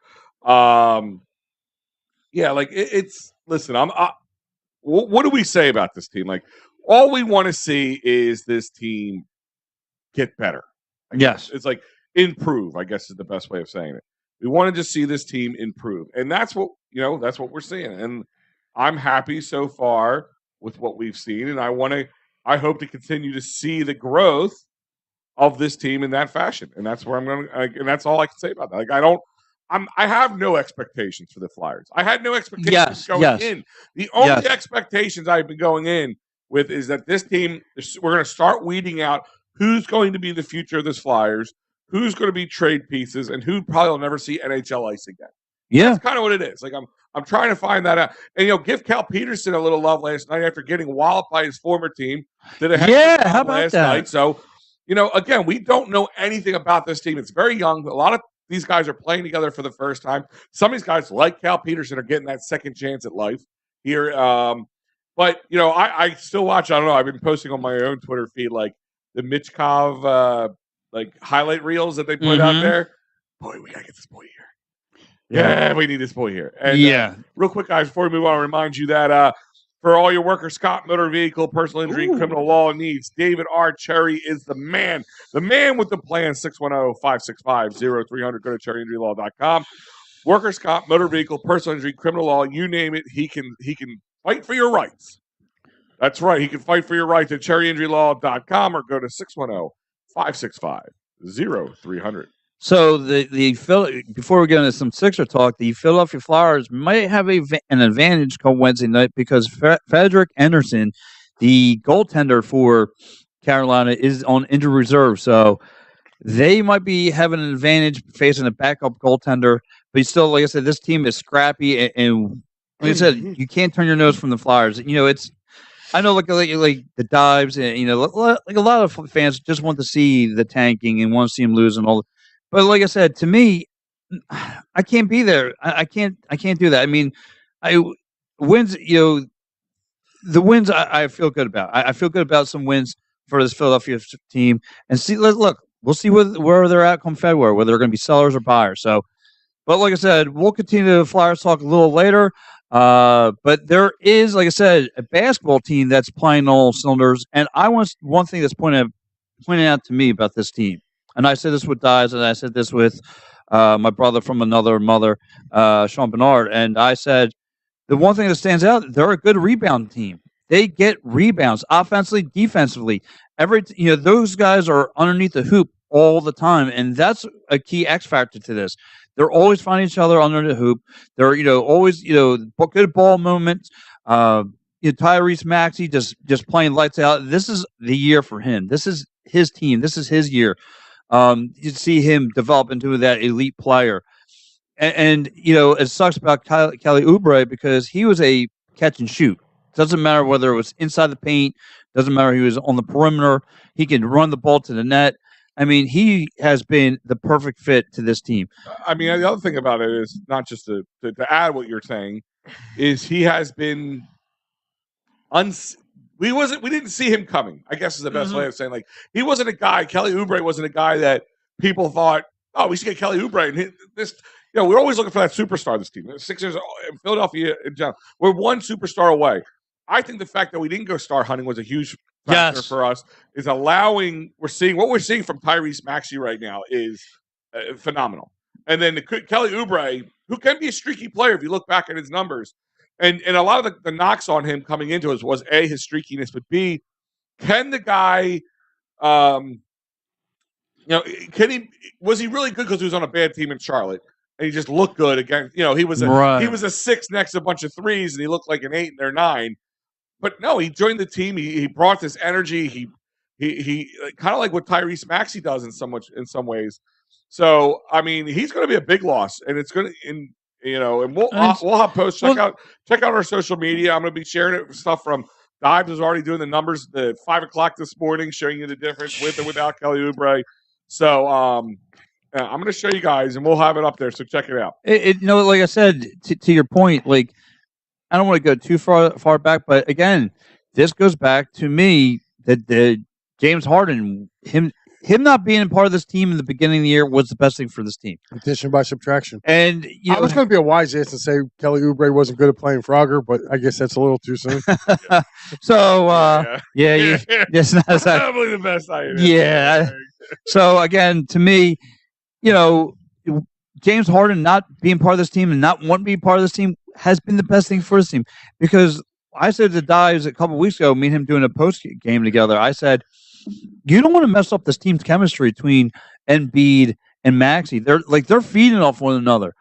Listen, what do we say about this team? Like, all we want to see is this team get better. Yes. It's like improve, I guess is the best way of saying it. We want to just see this team improve. And that's what we're seeing. And I'm happy so far with what we've seen. And I hope to continue to see the growth of this team in that fashion. And that's where and that's all I can say about that. Like, I have no expectations for the Flyers. I had no expectations going in. The only expectations I've been going in with is that this team, we're going to start weeding out who's going to be the future of this Flyers, who's going to be trade pieces, and who probably will never see NHL ice again. Yeah. That's kind of what it is. Like, I'm trying to find that out. And, give Cal Peterson a little love last night after getting walloped by his former team. How about last that? night. So, again, we don't know anything about this team. It's very young. A lot of these guys are playing together for the first time. Some of these guys, like Cal Peterson, are getting that second chance at life here. But, I still watch. I don't know. I've been posting on my own Twitter feed, like, the Michkov, highlight reels that they put out there. Boy, we got to get this boy here. Yeah, we need this boy here. And, real quick, guys, before we move on, I remind you that for all your workers' comp, motor vehicle, personal injury, criminal law needs, David R. Cherry is the man with the plan. 610-565-0300. Go to cherryinjurylaw.com. Workers' comp, motor vehicle, personal injury, criminal law, you name it, he can fight for your rights. That's right. He can fight for your rights at cherryinjurylaw.com or go to 610-565-0300. So before we get into some Sixer talk, the Philadelphia Flyers might have an advantage come Wednesday night because Frederik Andersen, the goaltender for Carolina, is on injured reserve. So they might be having an advantage facing a backup goaltender. But still, like I said, this team is scrappy, and like I said, you can't turn your nose from the Flyers. I know, like the dives, and like a lot of fans just want to see the tanking and want to see them lose and all. But like I said, to me, I can't be there. I can't do that. I mean, wins. The wins I feel good about. I feel good about some wins for this Philadelphia team. And we'll see where they're at come February, whether they're going to be sellers or buyers. So, but like I said, we'll continue the Flyers talk a little later. But there is, like I said, a basketball team that's playing all cylinders. And one thing that's pointed out to me about this team. And I said this with Dies, and I said this with my brother from another mother, Sean Bernard. And I said, the one thing that stands out, they're a good rebound team. They get rebounds offensively, defensively. Those guys are underneath the hoop all the time. And that's a key X factor to this. They're always finding each other under the hoop. They're, always, good ball movements. Tyrese Maxey just playing lights out. This is the year for him. This is his team. This is his year. You see him develop into that elite player. and it sucks about Kelly Oubre because he was a catch and shoot. Doesn't matter whether it was inside the paint. Doesn't matter he was on the perimeter. He can run the ball to the net. I mean, he has been the perfect fit to this team. I mean, the other thing about it is not just to add what you're saying is he has been we didn't see him coming, I guess is the best way of saying. Like, he wasn't a guy. Kelly Oubre wasn't a guy that people thought, oh, we should get Kelly Oubre. And we're always looking for that superstar. This team, the Sixers, Philadelphia in general, we're one superstar away. I think the fact that we didn't go star hunting was a huge factor for us. Is allowing what we're seeing from Tyrese Maxey right now is phenomenal. And then Kelly Oubre, who can be a streaky player if you look back at his numbers. And a lot of the knocks on him coming into it was A, his streakiness, but B, can the guy, was he really good because he was on a bad team in Charlotte and he just looked good again? He was a 6 next to a bunch of 3s and he looked like an 8 and they're 9. But no, he joined the team. He brought this energy. He kind of like what Tyrese Maxey does in some ways. So I mean, he's going to be a big loss, and it's going to and we'll have posts. Check out our social media. I'm going to be sharing stuff from Dives was already doing the numbers at 5:00 this morning, showing you the difference with or without Kelly Oubre. So I'm going to show you guys, and we'll have it up there. So check it out. Like I said, to your point, like I don't want to go too far back, but again, this goes back to me that the James Harden, him not being part of this team in the beginning of the year was the best thing for this team. Addition by subtraction. And I was going to be a wise ass and say Kelly Oubre wasn't good at playing Frogger, but I guess that's a little too soon. So, it's not probably the best idea. Yeah. So again, to me, James Harden not being part of this team and not wanting to be part of this team has been the best thing for this team, because I said to Dives a couple of weeks ago, me and him doing a post game together, I said, you don't want to mess up this team's chemistry between Embiid and Maxey. They're feeding off one another.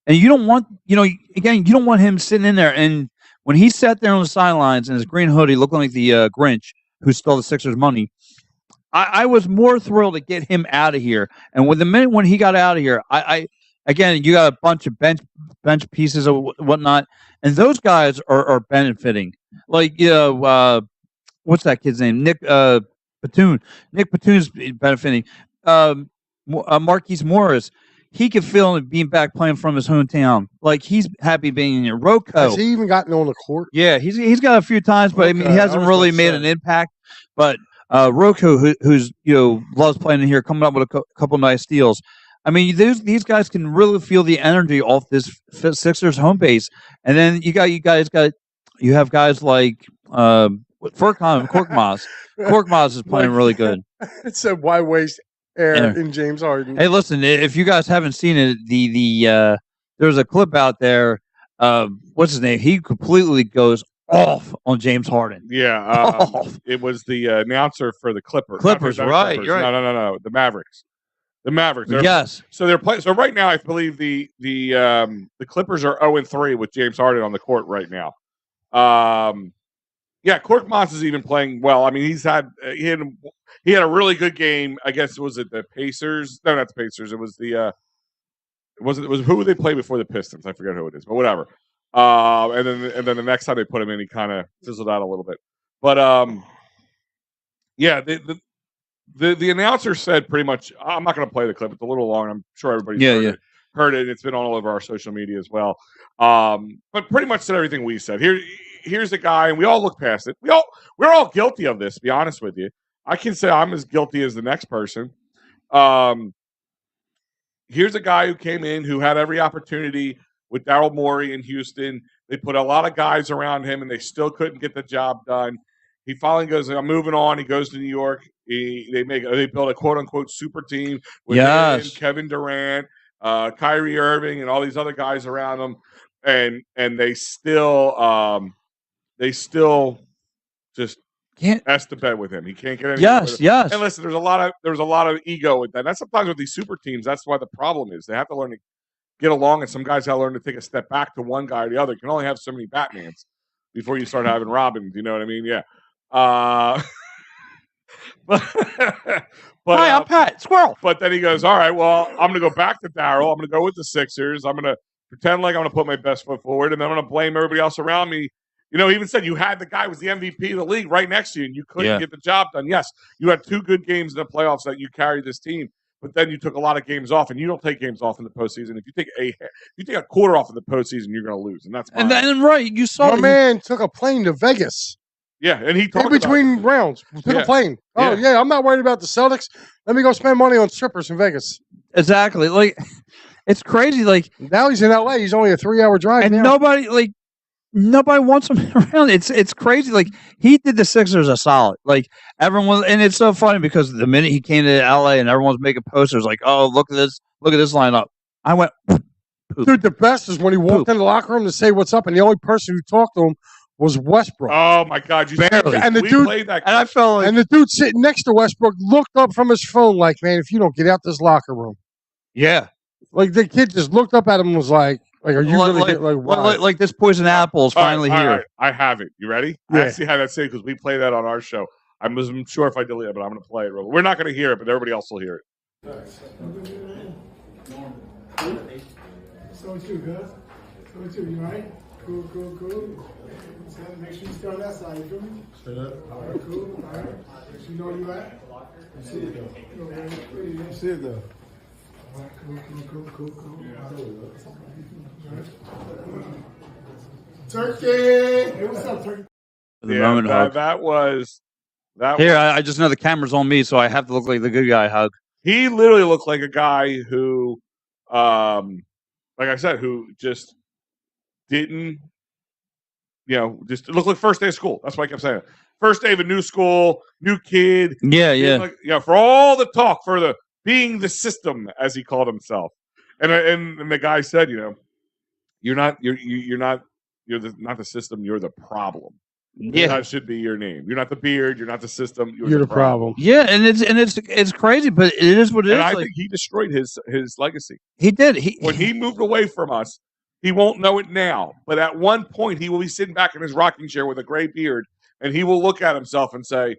And you don't want, you don't want him sitting in there. And when he sat there on the sidelines in his green hoodie looking like the Grinch who stole the Sixers' money, I was more thrilled to get him out of here. And the minute when he got out of here, again, you got a bunch of bench pieces or whatnot, and those guys are benefiting. Like, what's that kid's name? Nick Batum. Nick Batum's benefiting. Marquise Morris, he can feel being back playing from his hometown. Like, he's happy being in here. Rocco. Has he even gotten on the court? Yeah, he's got a few times, but I mean, he hasn't really made an impact. But Rocco, who's loves playing in here, coming up with a couple nice steals. I mean, these guys can really feel the energy off this Sixers home base. And then you have guys like Furkan Korkmaz. Korkmaz is playing really good. It said, why waste air in James Harden? Hey, listen, if you guys haven't seen it, there's a clip out there. What's his name? He completely goes off on James Harden. Yeah, it was the announcer for the Clippers. Right? You're right. No, the Mavericks. The Mavericks. Yes. So they're playing. So right now, I believe the Clippers are 0-3 with James Harden on the court right now. Korkmaz is even playing well. I mean, he had a really good game. I guess was it the Pacers? No, not the Pacers. It was the it was who they played before the Pistons. I forget who it is, but whatever. And then the next time they put him in, he kind of fizzled out a little bit. But The announcer said pretty much, I'm not going to play the clip. It's a little long. I'm sure everybody's heard it. It's been all over our social media as well. But pretty much said everything we said. Here's a guy, and we all look past it. We're all guilty of this, to be honest with you. I can say I'm as guilty as the next person. Here's a guy who came in who had every opportunity with Daryl Morey in Houston. They put a lot of guys around him, and they still couldn't get the job done. He finally goes, I'm moving on. He goes to New York. They build a quote-unquote super team with him, Kevin Durant, Kyrie Irving, and all these other guys around him. And they still just can't S to bed with him. He can't get any. Yes. And listen, there's a lot of ego with that. And that's sometimes with these super teams. That's why the problem is they have to learn to get along, and some guys have to learn to take a step back to one guy or the other. You can only have so many Batmans before you start having Robins. You know what I mean? Yeah. But, hi, I'm Pat Squirrel. But then he goes, all right, well, I'm going to go back to Darryl. I'm going to go with the Sixers. I'm going to pretend like I'm going to put my best foot forward, and then I'm going to blame everybody else around me. You know, he even said you had the guy who was the MVP of the league right next to you, and you couldn't get the job done. Yes, you had 2 good games in the playoffs that you carried this team, but then you took a lot of games off, and you don't take games off in the postseason. If you take a quarter off in the postseason, you're going to lose, and that's and then right. You saw my man took a plane to Vegas. Yeah, and he talked in between rounds. Took a plane. Oh yeah, I'm not worried about the Celtics. Let me go spend money on strippers in Vegas. Exactly. Like it's crazy. Like now he's in LA. He's only a 3-hour drive, and nobody wants him around. It's crazy. Like he did the Sixers a solid. Like everyone, and it's so funny because the minute he came to LA and everyone's making posters like, "Oh, look at this lineup." I went, poop. Dude. The best is when he walked in the locker room to say what's up, and the only person who talked to him was Westbrook. Oh my God! You barely. And the dude played that, and I felt like, and the dude sitting next to Westbrook looked up from his phone like, "Man, if you don't get out this locker room." Yeah, like the kid just looked up at him and was like, "Are you like this poison apple is finally here?" All right. I have it. You ready? Yeah. I actually had that saved because we play that on our show. I'm sure if I delete it, but I'm going to play it. We're not going to hear it, but everybody else will hear it. So it's you, guys. So it's you right? Cool. So make sure you stay on that side, you feel me? Straight up. All right, cool. All right. Make sure you know where you at. You see it though. You see it though. All right, cool. Turkey! Hey, what's up, Turkey? That was. Here, I just know the camera's on me, so I have to look like the good guy hug. He literally looked like a guy who, like I said, who just didn't, just looked like first day of school. That's why I kept saying it. First day of a new school, new kid. Yeah. For all the talk, for the being the system, as he called himself. And the guy said, you're not the system, you're the problem. Yeah, that should be your name. You're not the beard. You're not the system. You're the problem. Yeah, and it's crazy, but it is what it is. And I think he destroyed his legacy. He did. When he moved away from us, he won't know it now. But at one point, he will be sitting back in his rocking chair with a gray beard, and he will look at himself and say,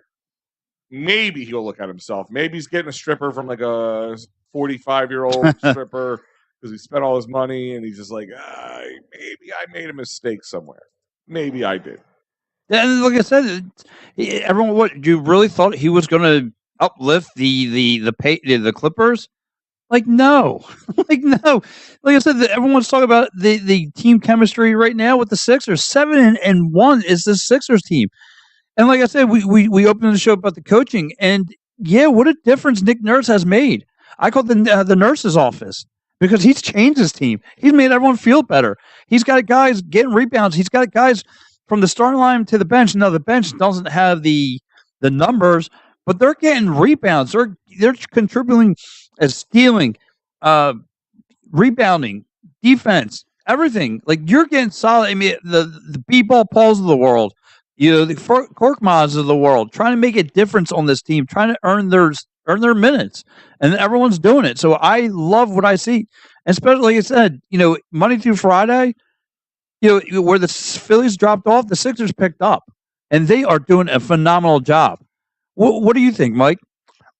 maybe he'll look at himself. Maybe he's getting a stripper from like a 45-year-old stripper because he spent all his money, and he's just like, maybe I made a mistake somewhere. Maybe I did. And like I said, everyone, what you really thought he was going to uplift the Clippers? Like no, no. Like I said, everyone's talking about the team chemistry right now with the Sixers. 7-1 is the Sixers team, and like I said, we opened the show about the coaching, and what a difference Nick Nurse has made. I call it the nurse's office because he's changed his team. He's made everyone feel better. He's got guys getting rebounds. He's got guys from the starting line to the bench. Now the bench doesn't have the numbers, but they're getting rebounds. They're contributing as stealing, rebounding, defense, everything. Like you're getting solid. I mean, the B-ball Pauls of the world, the Korkmaz of the world, trying to make a difference on this team, trying to earn their minutes, and everyone's doing it. So I love what I see, and especially like I said, Monday through Friday. Where the Phillies dropped off, the Sixers picked up, and they are doing a phenomenal job. What do you think, Mike?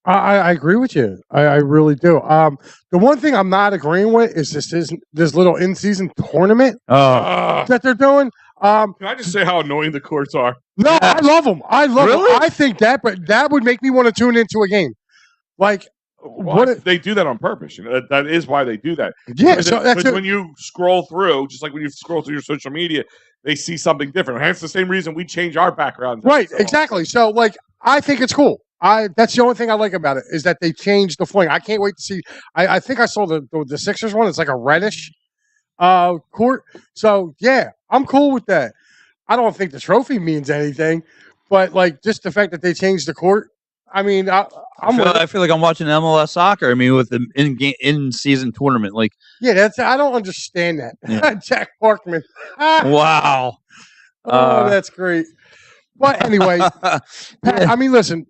I agree with you. I really do. The one thing I'm not agreeing with is this little in-season tournament that they're doing. Can I just say how annoying the courts are? No, I love them. I love them. I think that would make me want to tune into a game. Like, they do that on purpose. That is why they do that. Yeah, because when you scroll through, just like when you scroll through your social media, they see something different. Hence the same reason we change our backgrounds. Right, exactly. So, I think it's cool. That's the only thing I like about it is that they changed the fling. I can't wait to see. I think I saw the Sixers one. It's like a reddish court. So yeah, I'm cool with that. I don't think the trophy means anything, but just the fact that they changed the court. I mean, I feel like I'm watching MLS soccer. I mean, with the in-season tournament, I don't understand that. Yeah. Jack Parkman. Wow. That's great. But anyway, Pat, I mean, listen,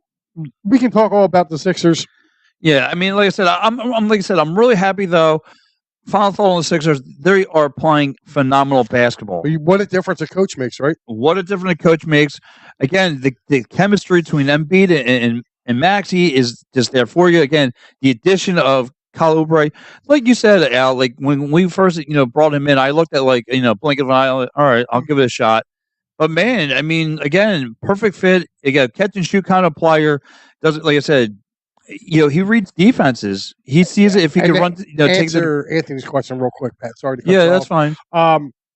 we can talk all about the Sixers. Yeah, I mean, like I said, I'm really happy though. Final thought on the Sixers, they are playing phenomenal basketball. What a difference a coach makes, right? What a difference a coach makes. Again, the chemistry between Embiid and Maxey is just there for you. Again, the addition of Kyle Oubre, like you said, Al, like when we first, brought him in, I looked at blink of an eye. All right, I'll give it a shot. But man, I mean, again, perfect fit. Again, catch and shoot kind of player. Doesn't, like I said, he reads defenses. He sees it if he can run. Answer Anthony's question real quick, Pat. Sorry to cut you off. That's fine.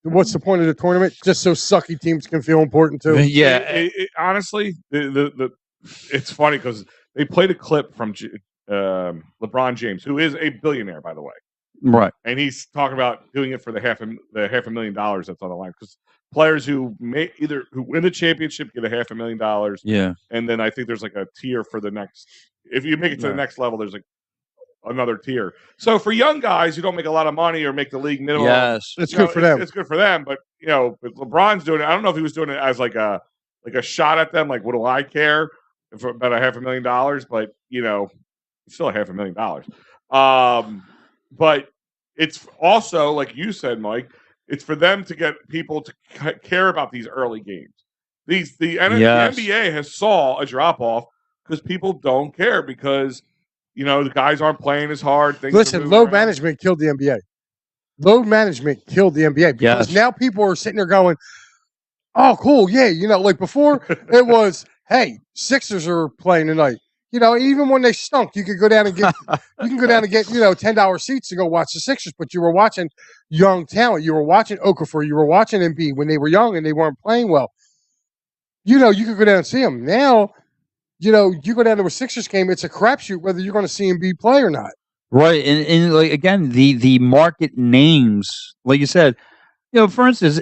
What's the point of the tournament? Just so sucky teams can feel important too. Yeah, honestly, it's funny because they played a clip from LeBron James, who is a billionaire, by the way. Right, and he's talking about doing it for the $500,000 that's on the line, because players who win the championship get $500,000. Yeah, and then I think there's like a tier for the next. If you make it to the next level, there's like another tier. So for young guys who don't make a lot of money or make the league minimum, yes, it's good for them. It's good for them. But if LeBron's doing it, I don't know if he was doing it as like a shot at them. Like, what do I care for about $500,000? But it's still $500,000. But it's also, like you said, Mike, it's for them to get people to care about these early games. The NBA has saw a drop off because people don't care, because the guys aren't playing as hard. Listen, load management killed the NBA. Load management killed the NBA because now people are sitting there going, "Oh, cool, yeah." Like before, it was, "Hey, Sixers are playing tonight." Even when they stunk, you could go down and get $10 seats to go watch the Sixers. But you were watching young talent. You were watching Okafor. You were watching Embiid when they were young and they weren't playing well. You could go down and see them. Now, you go down to a Sixers game. It's a crapshoot whether you're going to see Embiid play or not. Right, and like again, the market names, like you said, for instance,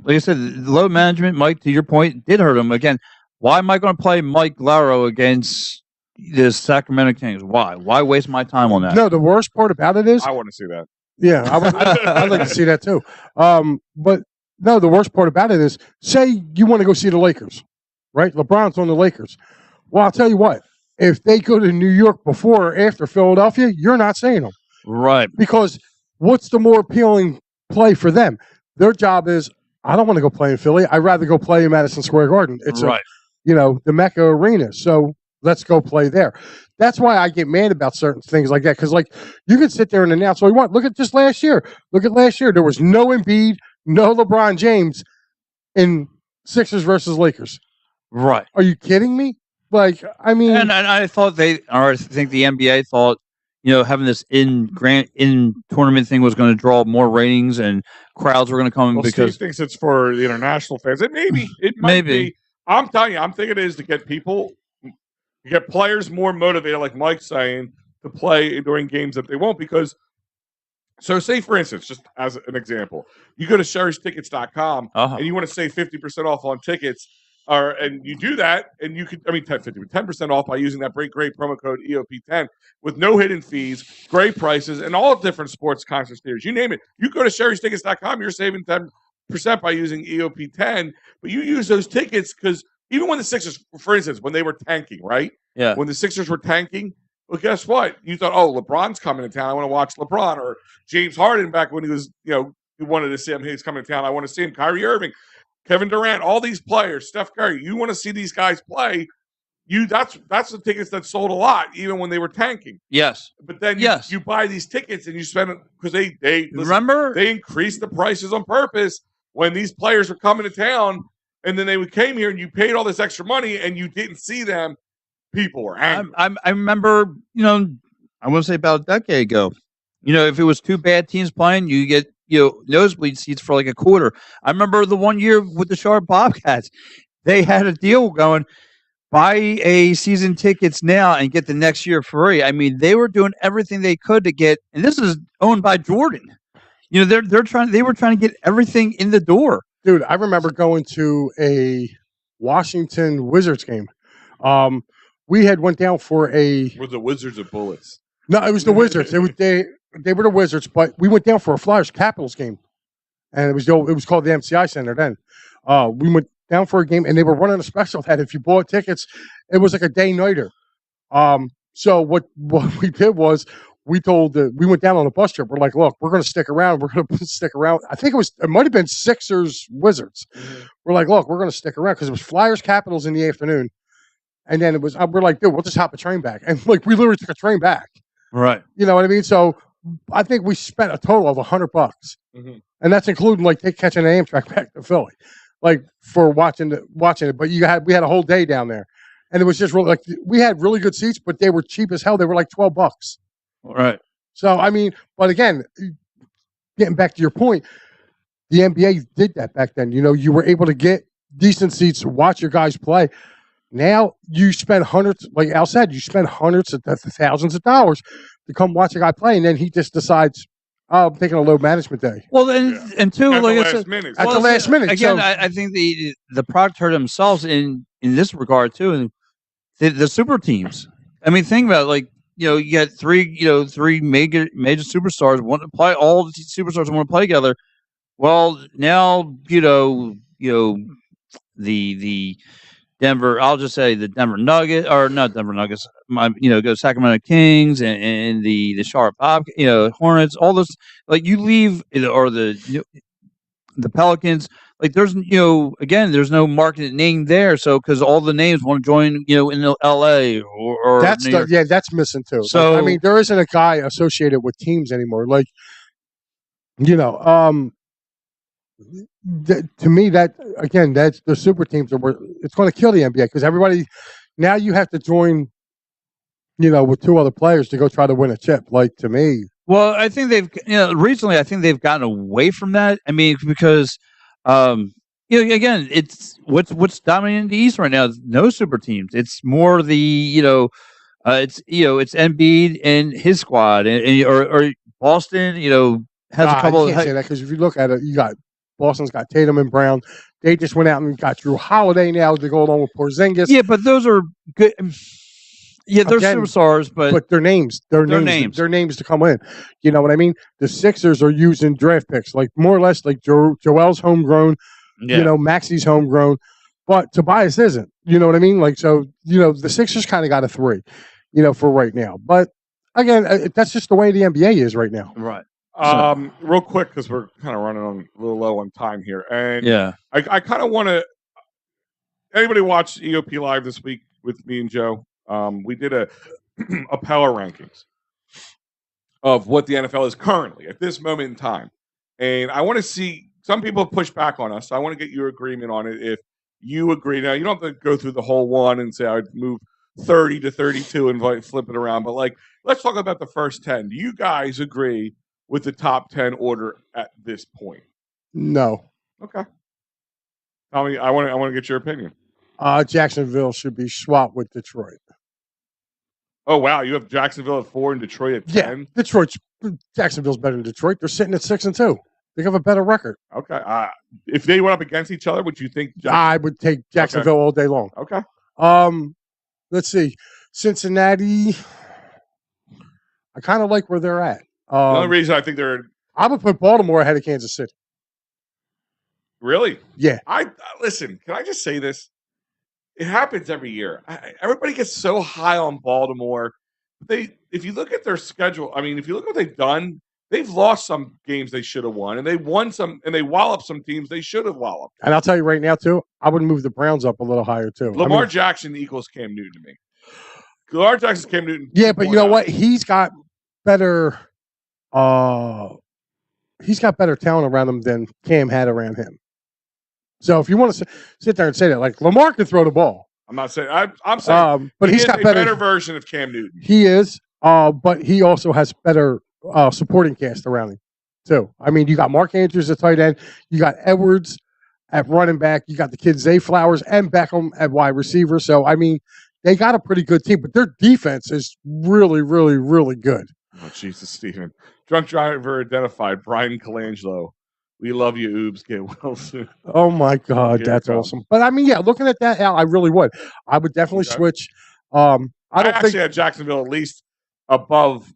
like I said, the load management, Mike, to your point, did hurt him. Again, why am I going to play Mike Laro against the Sacramento Kings? Why waste my time on that? No, the worst part about it is I want to see that. Yeah, I'd like to see that too. But no, the worst part about it is, say you want to go see the Lakers, right? LeBron's on the Lakers. Well, I'll tell you what. If they go to New York before or after Philadelphia, you're not seeing them. Right. Because what's the more appealing play for them? Their job is, I don't want to go play in Philly. I'd rather go play in Madison Square Garden. It's the Mecca Arena. So let's go play there. That's why I get mad about certain things like that. Because, you could sit there and announce what you want. Look at just last year. There was no Embiid, no LeBron James in Sixers versus Lakers. Right. Are you kidding me? And I thought I think the NBA thought, having this in tournament thing was going to draw more ratings and crowds were going to come because Steve thinks it's for the international fans. It might be. I'm telling you, I'm thinking it is to get players more motivated, like Mike's saying, to play during games that they won't. Because, so say for instance, just as an example, you go to Sherry'sTickets.com and you want to save 50% off on tickets. And you do that, and you could, 10% off by using that great promo code EOP10 with no hidden fees, great prices, and all different sports concert theaters. You name it. You go to Sherry'sTickets.com, you're saving 10% by using EOP10. But you use those tickets because even when the Sixers, for instance, when they were tanking, right? Yeah. When the Sixers were tanking, well, guess what? You thought, oh, LeBron's coming to town. I want to watch LeBron. Or James Harden back when he was, you wanted to see him. He's coming to town. I want to see him. Kyrie Irving. Kevin Durant, all these players, Steph Curry, you want to see these guys play, that's the tickets that sold a lot, even when they were tanking. Yes. But then you buy these tickets and you spend it because they increased the prices on purpose when these players were coming to town, and then they came here and you paid all this extra money and you didn't see them. People were angry. I remember, I want to say about a decade ago, if it was two bad teams playing, you get nosebleed seats for like a quarter. I remember the one year with the Charlotte Bobcats, they had a deal going, buy a season tickets now and get the next year free. They were doing everything they could to get, and this is owned by Jordan. They were trying to get everything in the door. Dude, I remember going to a Washington Wizards game. We had went down for Were the Wizards or Bullets? No, it was the Wizards. They were the Wizards, but we went down for a Flyers Capitals game, and it was called the MCI Center then. We went down for a game, and they were running a special that if you bought tickets, it was like a day-nighter. So what we did was we went down on a bus trip. We're like, look, we're going to stick around. We're going to stick around. I think it might have been Sixers Wizards. Mm-hmm. We're like, look, we're going to stick around because it was Flyers Capitals in the afternoon. And then we're like, dude, we'll just hop a train back. And like, we literally took a train back. Right. You know what I mean? So I think we spent a total of $100, and that's including like catching an Amtrak back to Philly, like for watching it. But we had a whole day down there, and it was just really like we had really good seats, but they were cheap as hell. They were like $12. Right. So I mean, but again, getting back to your point, the NBA did that back then. You know, you were able to get decent seats, watch your guys play. Now you spend hundreds, like Al said, you spend hundreds of thousands of dollars to come watch a guy play, and then he just decides, "Oh, I'm taking a low management day." Well, and two, at like the I last said, minute. At the last minute. Again, So, I think the product hurt themselves in this regard too, and the super teams. I mean, think about it, like you get three major superstars want to play. All the superstars want to play together. Well, now the Denver, I'll just say the Denver Nuggets, or not Denver Nuggets, go Sacramento Kings and the Charlotte Hornets, all this, like you leave, or the Pelicans, like there's, again, there's no market name there. So, because all the names want to join, in LA or that's that's missing too. So, like, I mean, there isn't a guy associated with teams anymore. Like, to me, that again, that's the super teams it's going to kill the NBA because everybody now you have to join, with two other players to go try to win a chip. Like to me, well, I think they've recently. I think they've gotten away from that. I mean, because again, it's what's dominating the East right now is no super teams. It's more the it's Embiid and his squad or Boston. Has a couple. You can't say that because if you look at it, you got. Boston's got Tatum and Brown. They just went out and got Drew Holiday now to go along with Porzingis. Yeah, but those are good. Yeah, they're superstars, but they're names. They're names. They're names to come in. You know what I mean? The Sixers are using draft picks, like more or less like Joel's homegrown. Yeah. Maxi's homegrown, but Tobias isn't. You know what I mean? Like so. The Sixers kind of got a 3. For right now. But again, that's just the way the NBA is right now. Right. Real quick, because we're kind of running on a little low on time here, and yeah, I kind of want to. Anybody watch EOP Live this week with me and Joe? We did a power rankings of what the NFL is currently at this moment in time, and I want to see some people push back on us. So I want to get your agreement on it. If you agree, now you don't have to go through the whole one and say I'd move 30 to 32 and flip it around, but like let's talk about the first 10. Do you guys agree with the top 10 order at this point? No. Okay. Tell me, I want to get your opinion. Jacksonville should be swapped with Detroit. Oh wow, you have Jacksonville at 4 and Detroit at 10. Yeah, Jacksonville's better than Detroit. They're sitting at 6-2. They have a better record. Okay. If they went up against each other, would you think? I would take Jacksonville all day long. Okay. Let's see, Cincinnati. I kind of like where they're at. The only reason I think I would put Baltimore ahead of Kansas City. Really? Yeah. Listen. Can I just say this? It happens every year. Everybody gets so high on Baltimore. If you look at their schedule, I mean, if you look at what they've done, they've lost some games they should have won, and they won some, and they walloped some teams they should have walloped. And I'll tell you right now, too, I would move the Browns up a little higher, too. Lamar Jackson equals Cam Newton to me. Lamar Jackson's Cam Newton. Yeah, but you know what? He's got better. He's got better talent around him than Cam had around him. So if you want to sit there and say that, like Lamar can throw the ball. I'm not saying. I'm saying, but he's got better version of Cam Newton. He is, but he also has better supporting cast around him too. I mean, you got Mark Andrews at tight end, you got Edwards at running back, you got the kid Zay Flowers and Beckham at wide receiver. So I mean, they got a pretty good team, but their defense is really, really, really good. Oh, Jesus, Stephen. Drunk driver identified, Brian Colangelo. We love you, Oobs. Get well soon. Oh, my God. That's awesome. But, I mean, yeah, looking at that, Al, I really would. I would definitely switch. I actually had Jacksonville at least above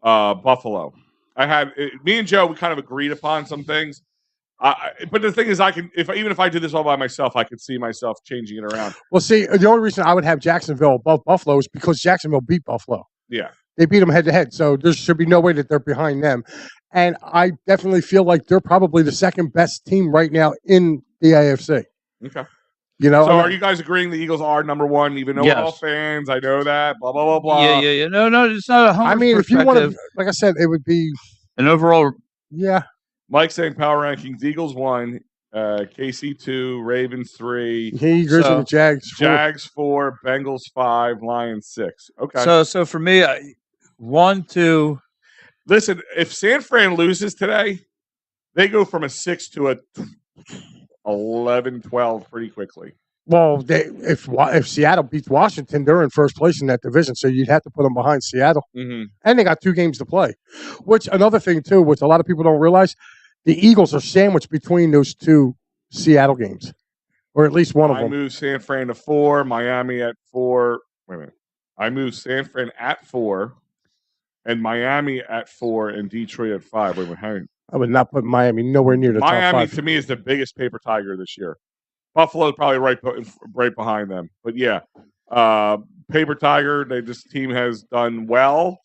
Buffalo. Me and Joe, we kind of agreed upon some things. But the thing is, even if I did this all by myself, I could see myself changing it around. Well, see, the only reason I would have Jacksonville above Buffalo is because Jacksonville beat Buffalo. Yeah. They beat them head-to-head, so there should be no way that they're behind them. And I definitely feel like they're probably the second best team right now in the AFC. Okay. So are you guys agreeing the Eagles are number one, even though we're all fans? I know that. Blah, blah, blah, blah. Yeah. No, it's not a home if you want to, like I said, it would be an overall. Yeah. Mike saying power rankings: Eagles 1, KC 2, Ravens 3. He agrees with the Jags. Jags 4, Bengals 5, Lions 6. Okay. So for me, 1, 2. Listen, if San Fran loses today, they go from a 6 to a 11, 12 pretty quickly. Well, if Seattle beats Washington, they're in first place in that division, so you'd have to put them behind Seattle. Mm-hmm. And they got 2 games to play. Which, another thing, too, which a lot of people don't realize, the Eagles are sandwiched between those 2 Seattle games, or at least one of them. I moved San Fran to 4, Miami at 4. Wait a minute. I moved San Fran at 4, and Miami at 4, and Detroit at 5. Wait a minute. I would not put Miami nowhere near the top 5. Miami, to me, is the biggest paper tiger this year. Buffalo's probably right behind them. But, yeah, paper tiger, this team has done well.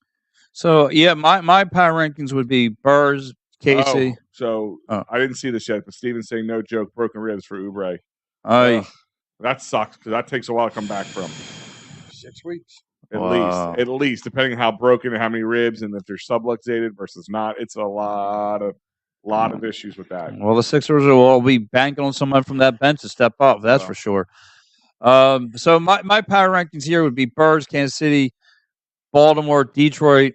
So, yeah, my power rankings would be Burrs, Casey. I didn't see this yet, but Steven's saying no joke, broken ribs for Oubre. That sucks because that takes a while to come back from. 6 weeks. At least, depending on how broken and how many ribs and if they're subluxated versus not. It's a lot of issues with that. Well, the Sixers will all be banking on someone from that bench to step up. That's for sure. So my power rankings here would be Burrs, Kansas City, Baltimore, Detroit.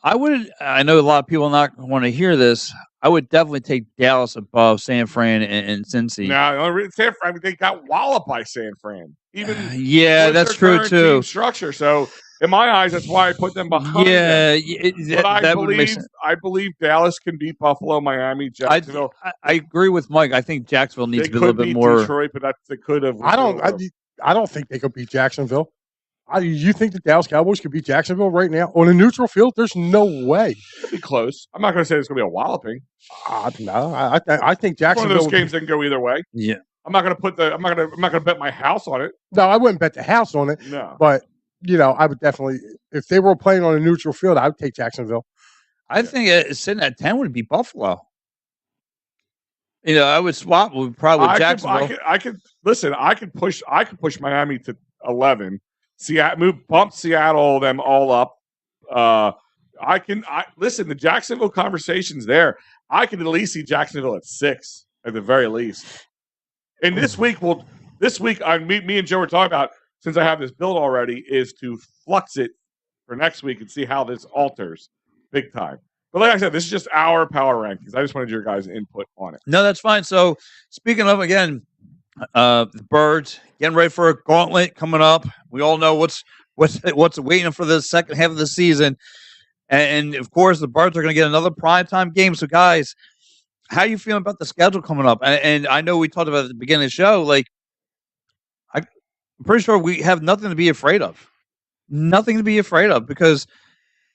I know a lot of people not want to hear this. I would definitely take Dallas above San Fran and Cincy. Now, San Fran, they got walloped by San Fran. Even that's true too. Structure. So, in my eyes, that's why I put them behind. But I believe Dallas can beat Buffalo, Miami, Jacksonville. I agree with Mike. I think Jacksonville needs to be a little bit more. Detroit, but they could have. I don't think they could beat Jacksonville. You think the Dallas Cowboys could beat Jacksonville right now on a neutral field? There's no way. It'll be close. I'm not going to say it's going to be a walloping. No, I think Jacksonville. One of those games that can go either way. Yeah, I'm not going to I'm not going to bet my house on it. No, I wouldn't bet the house on it. No, but I would definitely, if they were playing on a neutral field, I would take Jacksonville. I think sitting at 10 would be Buffalo. I would swap with probably Jacksonville. I could listen. I could push Miami to 11. Bump Seattle, them all up. Listen. The Jacksonville conversation's there. I can at least see Jacksonville at 6 at the very least. And this week, me and Joe were talking about, since I have this build already, is to flux it for next week and see how this alters big time. But like I said, this is just our power rankings. I just wanted your guys' input on it. No, that's fine. So speaking of, again, the Birds getting ready for a gauntlet coming up. We all know what's waiting for the second half of the season, and of course the Birds are going to get another primetime game. So guys, how are you feeling about the schedule coming up? And I know we talked about it at the beginning of the show. Like, I'm pretty sure we have nothing to be afraid of. Nothing to be afraid of, because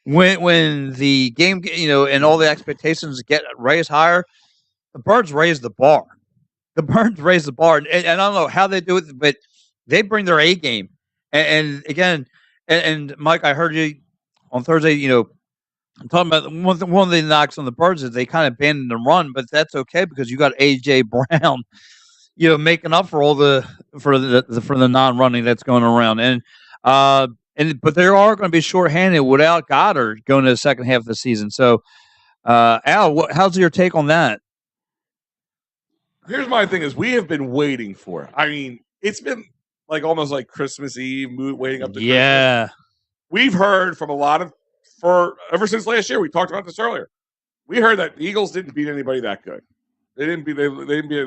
when the game, and all the expectations get raised higher, the Birds raise the bar. The Birds raise the bar, and I don't know how they do it, but they bring their A game. And again, and Mike, I heard you on Thursday. I'm talking about one of the knocks on the Birds is they kind of abandoned the run, but that's okay because you got AJ Brown, making up for all for the non-running that's going around, but they are going to be shorthanded without Goddard going to the second half of the season. So, Al, how's your take on that? Here's my thing: is we have been waiting for it. I mean, it's been almost like Christmas Eve, waiting up to Christmas. We've heard from a lot of ever since last year. We talked about this earlier. We heard that the Eagles didn't beat anybody that good. They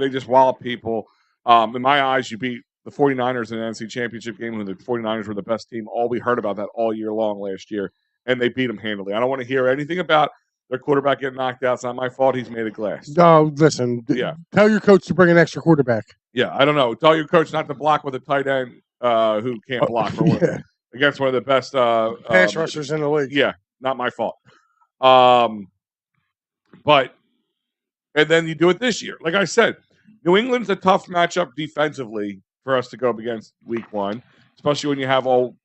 just walloped people. In my eyes, you beat the 49ers in the NFC Championship game when the 49ers were the best team. All we heard about that all year long last year, and they beat them handily. I don't want to hear anything about their quarterback getting knocked out. It's not my fault. He's made of glass. No, listen. Tell your coach to bring an extra quarterback. Yeah, I don't know. Tell your coach not to block with a tight end who can't block against one of the best pass rushers in the league. Yeah, not my fault. And then you do it this year. Like I said, New England's a tough matchup defensively for us to go up against week 1, especially when you have all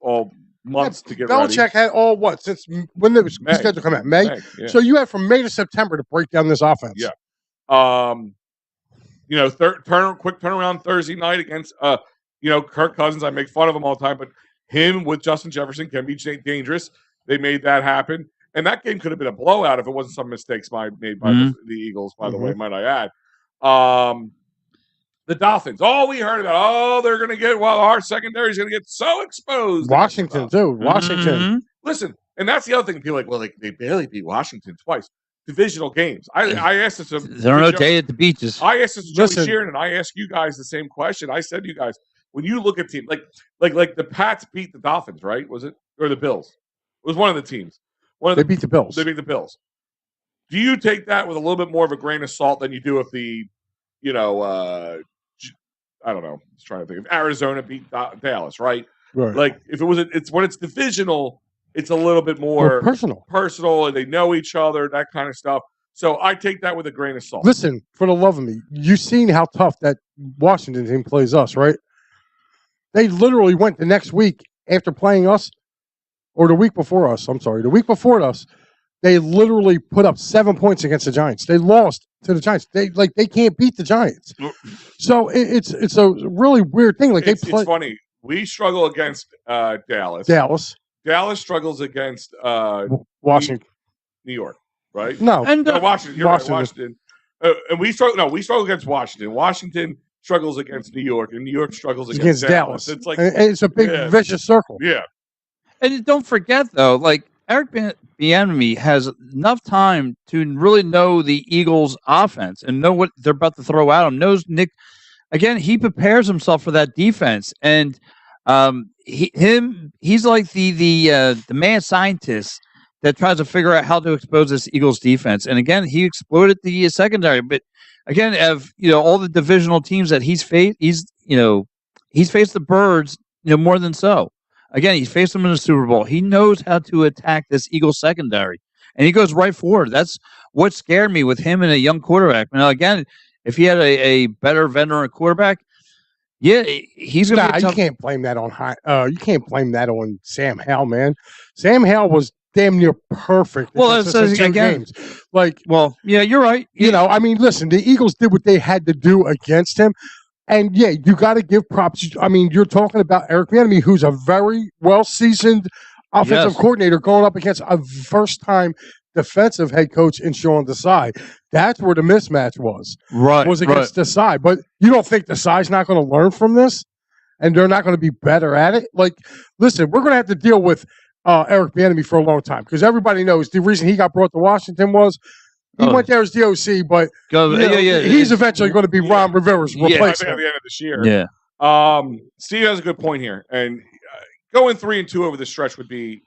months to get ready. Belichick had since when the schedule come out? May? Yeah. So you have from May to September to break down this offense. Yeah. Quick turnaround Thursday night against Kirk Cousins, I make fun of him all the time, but him with Justin Jefferson can be dangerous. They made that happen. And that game could have been a blowout if it wasn't some mistakes made by the Eagles, by the way, might I add. The Dolphins. All we heard about, they're going to get, our secondary is going to get so exposed. Washington, too. Washington. Listen, and that's the other thing. People are like, well, they barely beat Washington twice. Divisional games. I asked this. They're okay at the beaches. I asked this to Joey Sheeran, and I asked you guys the same question. I said to you guys, when you look at teams, like the Pats beat the Dolphins, right? Was it? Or the Bills? It was one of the teams. They beat the Bills. They beat the Bills. Do you take that with a little bit more of a grain of salt than you do if the, I don't know. I was trying to think. If Arizona beat Dallas, right? Like if it's when it's divisional, it's a little bit more personal, and they know each other, that kind of stuff. So I take that with a grain of salt. Listen, for the love of me, you've seen how tough that Washington team plays us, right? They literally went the next week after playing us, or the week before us. I'm sorry, the week before us. They literally put up 7 points against the Giants. They lost to the Giants. They can't beat the Giants. So it's a really weird thing. Like it's funny. We struggle against Dallas. Dallas struggles against Washington, New York, right? No, Washington. You're right, Washington. And we struggle. No, we struggle against Washington. Washington struggles against New York, and New York struggles against Dallas. It's like it's a big vicious circle. Yeah. And don't forget though, like Eric Bieniemy has enough time to really know the Eagles' offense and know what they're about to throw at him. Knows Nick. Again, he prepares himself for that defense, and he's like the mad scientist that tries to figure out how to expose this Eagles defense. And again, he exploited the secondary. But again, all the divisional teams that he's faced, he's faced the Birds, more than so. Again, he's faced them in the Super Bowl. He knows how to attack this Eagles secondary, and he goes right forward. That's what scared me with him and a young quarterback. Now, again, if he had a better veteran quarterback, he's going to. You can't blame that on you can't blame that on Sam Howell, man. Sam Howell was damn near perfect. Well, again, games. You're right. I mean, listen, the Eagles did what they had to do against him. And, you got to give props. I mean, you're talking about Eric Bieniemy, who's a very well-seasoned offensive coordinator going up against a first-time defensive head coach in Sean Desai. That's where the mismatch was. Was against Desai. But you don't think Desai's not going to learn from this? And they're not going to be better at it? Like, listen, we're going to have to deal with Eric Bieniemy for a long time because everybody knows the reason he got brought to Washington was he went there as the OC, but he's eventually going to be Ron Rivera's replacement. I think at the end of this year. Yeah. Steve has a good point here, and going 3-2 over the stretch would be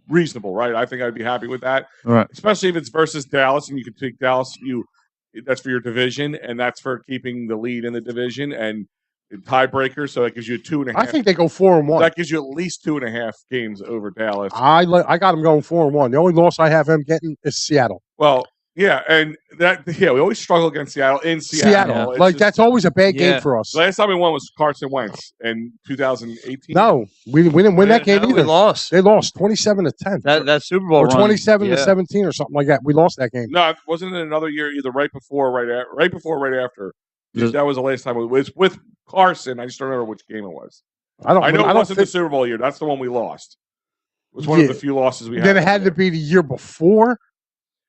reasonable, right? I think I'd be happy with that, right? Especially if it's versus Dallas, and you can take Dallas. That's for your division, and that's for keeping the lead in the division and tiebreaker. So that gives you 2.5. I think they go 4-1. That gives you at least 2.5 games over Dallas. I got them going 4-1. The only loss I have them getting is Seattle. Well, and we always struggle against Seattle in Seattle. Like that's always a bad game for us. The last time we won was Carson Wentz in 2018. No, we didn't win that game either. We lost. They lost 27-10. That Super Bowl or 27-17 or something like that. We lost that game. No, wasn't it another year either right before, right after? That was the last time. It was with Carson. I just don't remember which game it was. I know it wasn't the Super Bowl year. That's the one we lost. It was one of the few losses we had. Then it had to be the year before.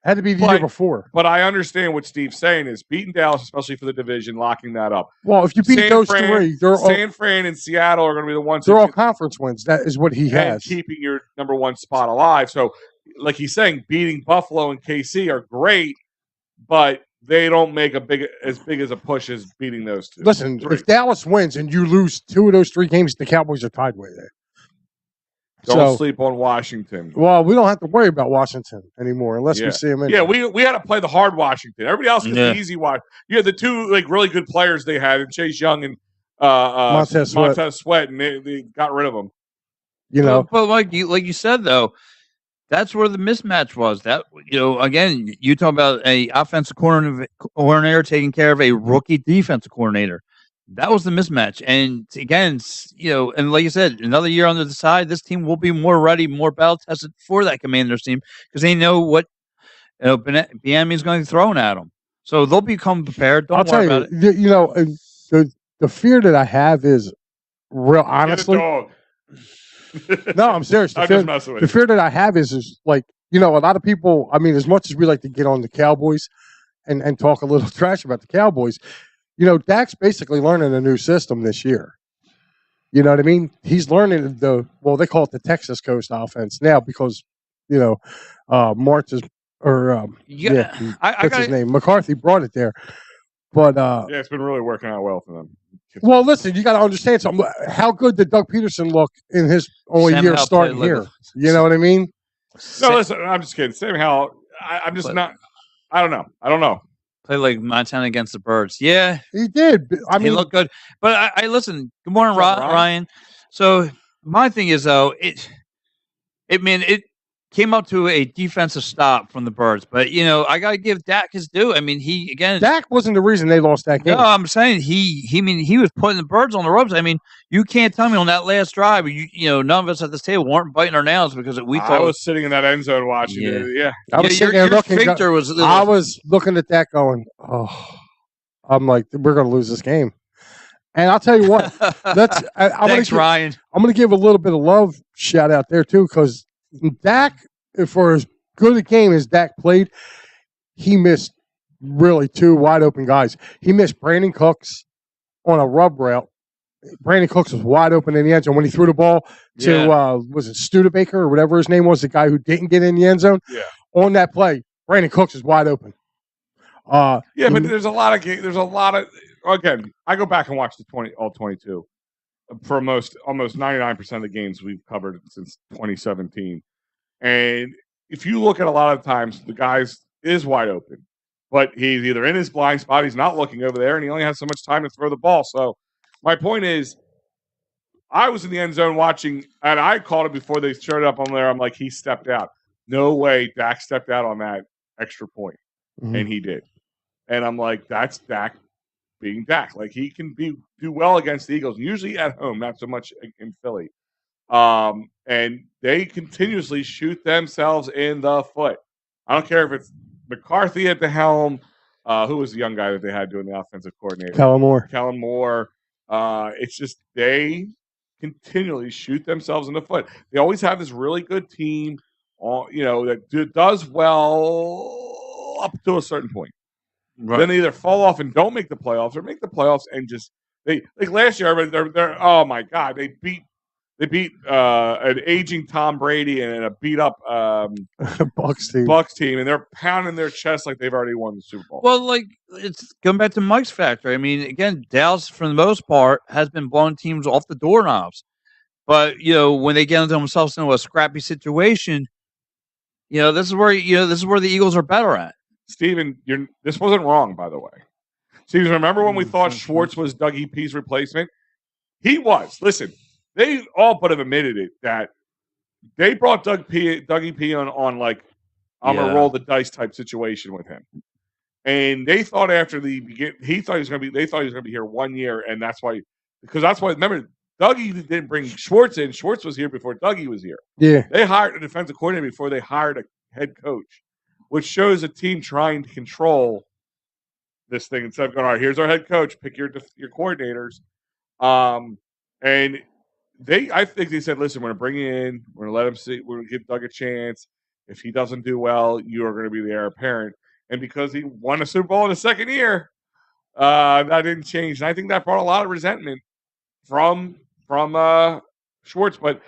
Year before. But I understand what Steve's saying is beating Dallas, especially for the division, locking that up. Well, if you beat those three, San Fran and Seattle are going to be the ones. They're all conference wins. That is what he has. Keeping your number one spot alive. So, like he's saying, beating Buffalo and KC are great, but they don't make as big as a push as beating those two. Listen, if Dallas wins and you lose 2 of those 3 games, the Cowboys are tied with it. Don't sleep on Washington. Well, we don't have to worry about Washington anymore unless we see them in. Yeah, we had to play the hard Washington. Everybody else gets the easy one. You had the 2 really good players they had, and Chase Young and Montez Sweat, and they got rid of them. But like you said though, that's where the mismatch was. That again, you talk about a offensive coordinator taking care of a rookie defensive coordinator. That was the mismatch. And again, and like you said, another year on the side, this team will be more ready, more battle tested for that Commanders team because they know what Bieniemy is going to be throwing at them. So they'll become prepared. Don't worry about it. The the fear that I have is real. Honestly, dog. No, I'm serious. The fear that I have is like, a lot of people. I mean, as much as we like to get on the Cowboys and talk a little trash about the Cowboys, Dak's basically learning a new system this year. You know what I mean? He's learning they call it the Texas Coast offense now because, March is, what's his name? McCarthy brought it there. But it's been really working out well for them. Well, listen, you got to understand something. How good did Doug Peterson look in his only year starting here? You know what I mean? No, listen, I'm just kidding. Sam Howell, I'm just not. I don't know. Played like Montana against the Birds. Yeah, he did. I mean, he looked good. But I listen. Good morning, Ryan. So my thing is though, it came up to a defensive stop from the Birds, but I gotta give Dak his due. I mean, Dak wasn't the reason they lost that game. No, I'm saying he was putting the Birds on the ropes. I mean, you can't tell me on that last drive, none of us at this table weren't biting our nails because we thought I was sitting in that end zone watching it. Yeah, I was sitting there looking. I was looking at that going, oh, I'm like, we're gonna lose this game. And I'll tell you what, thanks, Ryan. I'm gonna give a little bit of love shout out there too because Dak, for as good a game as Dak played, he missed really two wide open guys. He missed Brandon Cooks on a rub route. Brandon Cooks was wide open in the end zone when he threw the ball to was it Studebaker or whatever his name was, the guy who didn't get in the end zone. Yeah. On that play, Brandon Cooks is wide open. But there's a lot of games. There's a lot of again. I go back and watch all 22 for almost 99% of the games we've covered since 2017. And if you look at a lot of times, the guy is wide open, but he's either in his blind spot, he's not looking over there, and he only has so much time to throw the ball. So my point is, I was in the end zone watching, and I called it before they showed up on there. I'm like, he stepped out. No way Dak stepped out on that extra point. Mm-hmm. And he did. And I'm like, that's Dak being Dak. Like, he can do well against the Eagles, usually at home, not so much in Philly. And they continuously shoot themselves in the foot. I don't care if it's McCarthy at the helm. Who was the young guy that they had doing the offensive coordinator? Kellen Moore. It's just they continually shoot themselves in the foot. They always have this really good team, that does well up to a certain point. Right. Then they either fall off and don't make the playoffs, or make the playoffs and just like last year. They're oh my god, they beat an aging Tom Brady and a beat up Bucs team, and they're pounding their chest like they've already won the Super Bowl. Well, like it's going back to Mike's factor. I mean, again, Dallas for the most part has been blowing teams off the doorknobs, but when they get into themselves into a scrappy situation, this is where the Eagles are better at. Steven, this wasn't wrong, by the way. Steven, remember when we thought Schwartz was Dougie P's replacement? He was. Listen, they all but have admitted it that they brought Dougie P on like I'm gonna roll the dice type situation with him, and they thought after he thought he was gonna be here 1 year, and that's why remember Dougie didn't bring Schwartz in. Schwartz was here before Dougie was here. Yeah, they hired a defensive coordinator before they hired a head coach, which shows a team trying to control this thing instead of going, all right, here's our head coach, pick your coordinators. And I think they said, listen, we're going to bring you in, we're going to let him see, we're going to give Doug a chance. If he doesn't do well, you are going to be the heir apparent. And because he won a Super Bowl in his second year, that didn't change. And I think that brought a lot of resentment from Schwartz. But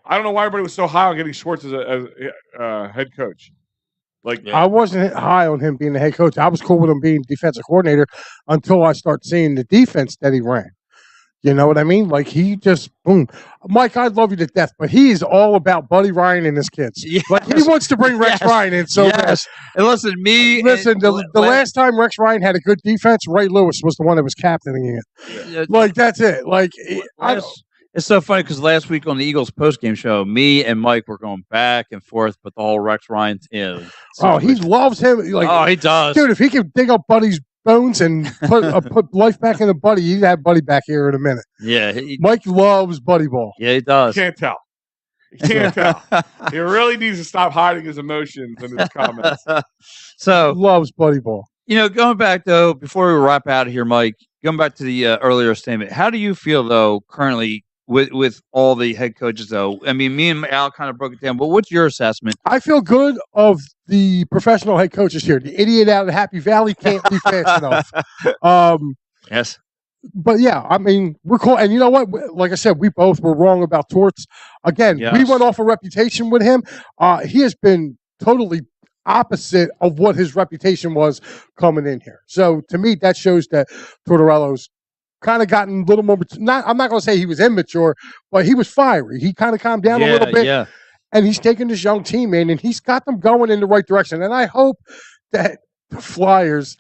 I don't know why everybody was so high on getting Schwartz as a head coach. I wasn't high on him being the head coach. I was cool with him being defensive coordinator until I start seeing the defense that he ran. You know what I mean? Like, he just, boom. Mike, I love you to death, but he's all about Buddy Ryan and his kids. Yes. Like, he wants to bring Rex Ryan in so bad. And listen, the last time Rex Ryan had a good defense, Ray Lewis was the one that was captaining it. Yeah. Like, that's it. Like, it's so funny because last week on the Eagles postgame show, me and Mike were going back and forth, but the whole Rex Ryan team. He loves him. Like, he does. Dude, if he can dig up Buddy's bones and put life back into Buddy, he'd have Buddy back here in a minute. Yeah. Mike loves Buddy ball. Yeah, he does. You can't tell. He really needs to stop hiding his emotions in his comments. So loves Buddy ball. Going back, though, before we wrap out of here, Mike, going back to the earlier statement, how do you feel though currently with all the head coaches though? I mean, me and Al kind of broke it down, but what's your assessment? I feel good of the professional head coaches here. The idiot out of Happy Valley can't be fast enough. Yes. But yeah, I mean, we're cool. And you know what? Like I said, we both were wrong about Torts. Again, we went off a reputation with him. He has been totally opposite of what his reputation was coming in here. So to me, that shows that Tortorella's kind of gotten a little more. I'm not going to say he was immature, but he was fiery. He kind of calmed down a little bit. Yeah. And he's taken this young team in, and he's got them going in the right direction. And I hope that the Flyers.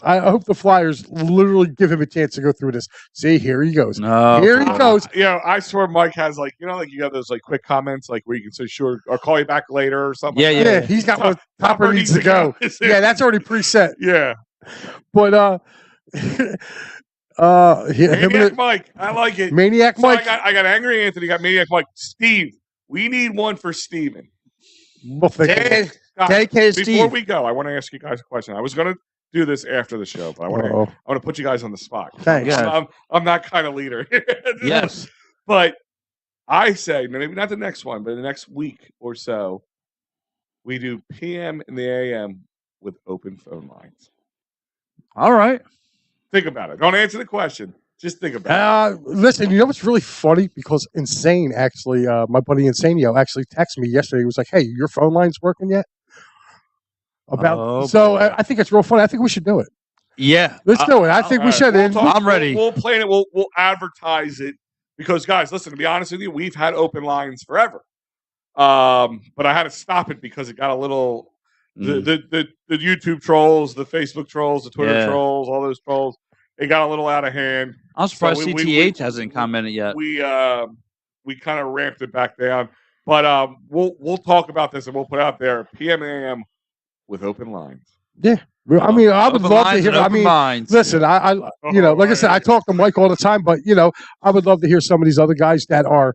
I hope the Flyers literally give him a chance to go through this. See, here he goes. Here he goes. I swear Mike has like you have those like quick comments like where you can say sure or call you back later or something. Yeah. He's got one. Topper needs to go. Yeah, that's already preset. Yeah. But Maniac Mike, I like it. Maniac Mike. I got Angry Anthony. Got Maniac Mike. Steve, we need one for Steven. We'll think Before we go, I want to ask you guys a question. I was going to do this after the show, but I want to put you guys on the spot. Thanks. I'm that kind of leader. Yes. But I say, maybe not the next one, but the next week or so, we do PM in the AM with open phone lines. All right. Think about it. Don't answer the question. Just think about it. Listen, you know what's really funny? Because Insane actually, my buddy Insanio actually texted me yesterday. He was like, hey, your phone line's working yet? I think it's real funny. I think we should do it. Yeah. Let's do it. I think we should. I'm ready. We'll plan it. We'll advertise it. Because, guys, listen, to be honest with you, we've had open lines forever. But I had to stop it because it got a little the YouTube trolls, the Facebook trolls, the Twitter trolls, all those trolls. It got a little out of hand. I'm surprised CTH hasn't commented yet. We kind of ramped it back down. But we'll talk about this and we'll put out there PM and AM with open lines. Yeah. I mean, I would love to hear. I mean, listen, I like I said, I talk to Mike all the time, but I would love to hear some of these other guys that are,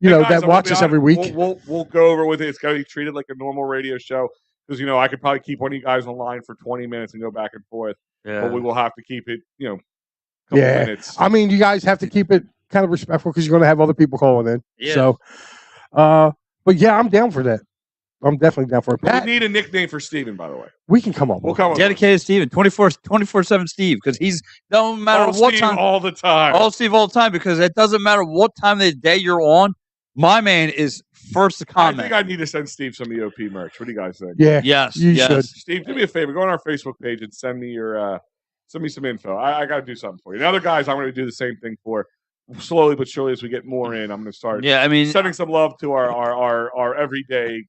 that watch us every week. We'll go over with it. It's got to be treated like a normal radio show because I could probably keep one of you guys on line for 20 minutes and go back and forth. Yeah. But we will have to keep it, couple minutes. I mean, you guys have to keep it kind of respectful because you're going to have other people calling in. Yeah. So, but yeah, I'm down for that. I'm definitely down for it. Pat, we need a nickname for Steven, by the way. We can come up with it. Dedicated Steven, 24/7 Steve, because he's no matter what Steve time. All the time. All Steve all the time, because it doesn't matter what time of the day you're on. My man is first to comment. I think I need to send Steve some EOP merch. What do you guys think? Yeah. Yes. You should. Steve, do me a favor. Go on our Facebook page and send me some info. I got to do something for you. The other guys, I'm going to do the same thing for. Slowly but surely, as we get more in, I'm going to start. Yeah, I mean, sending some love to our everyday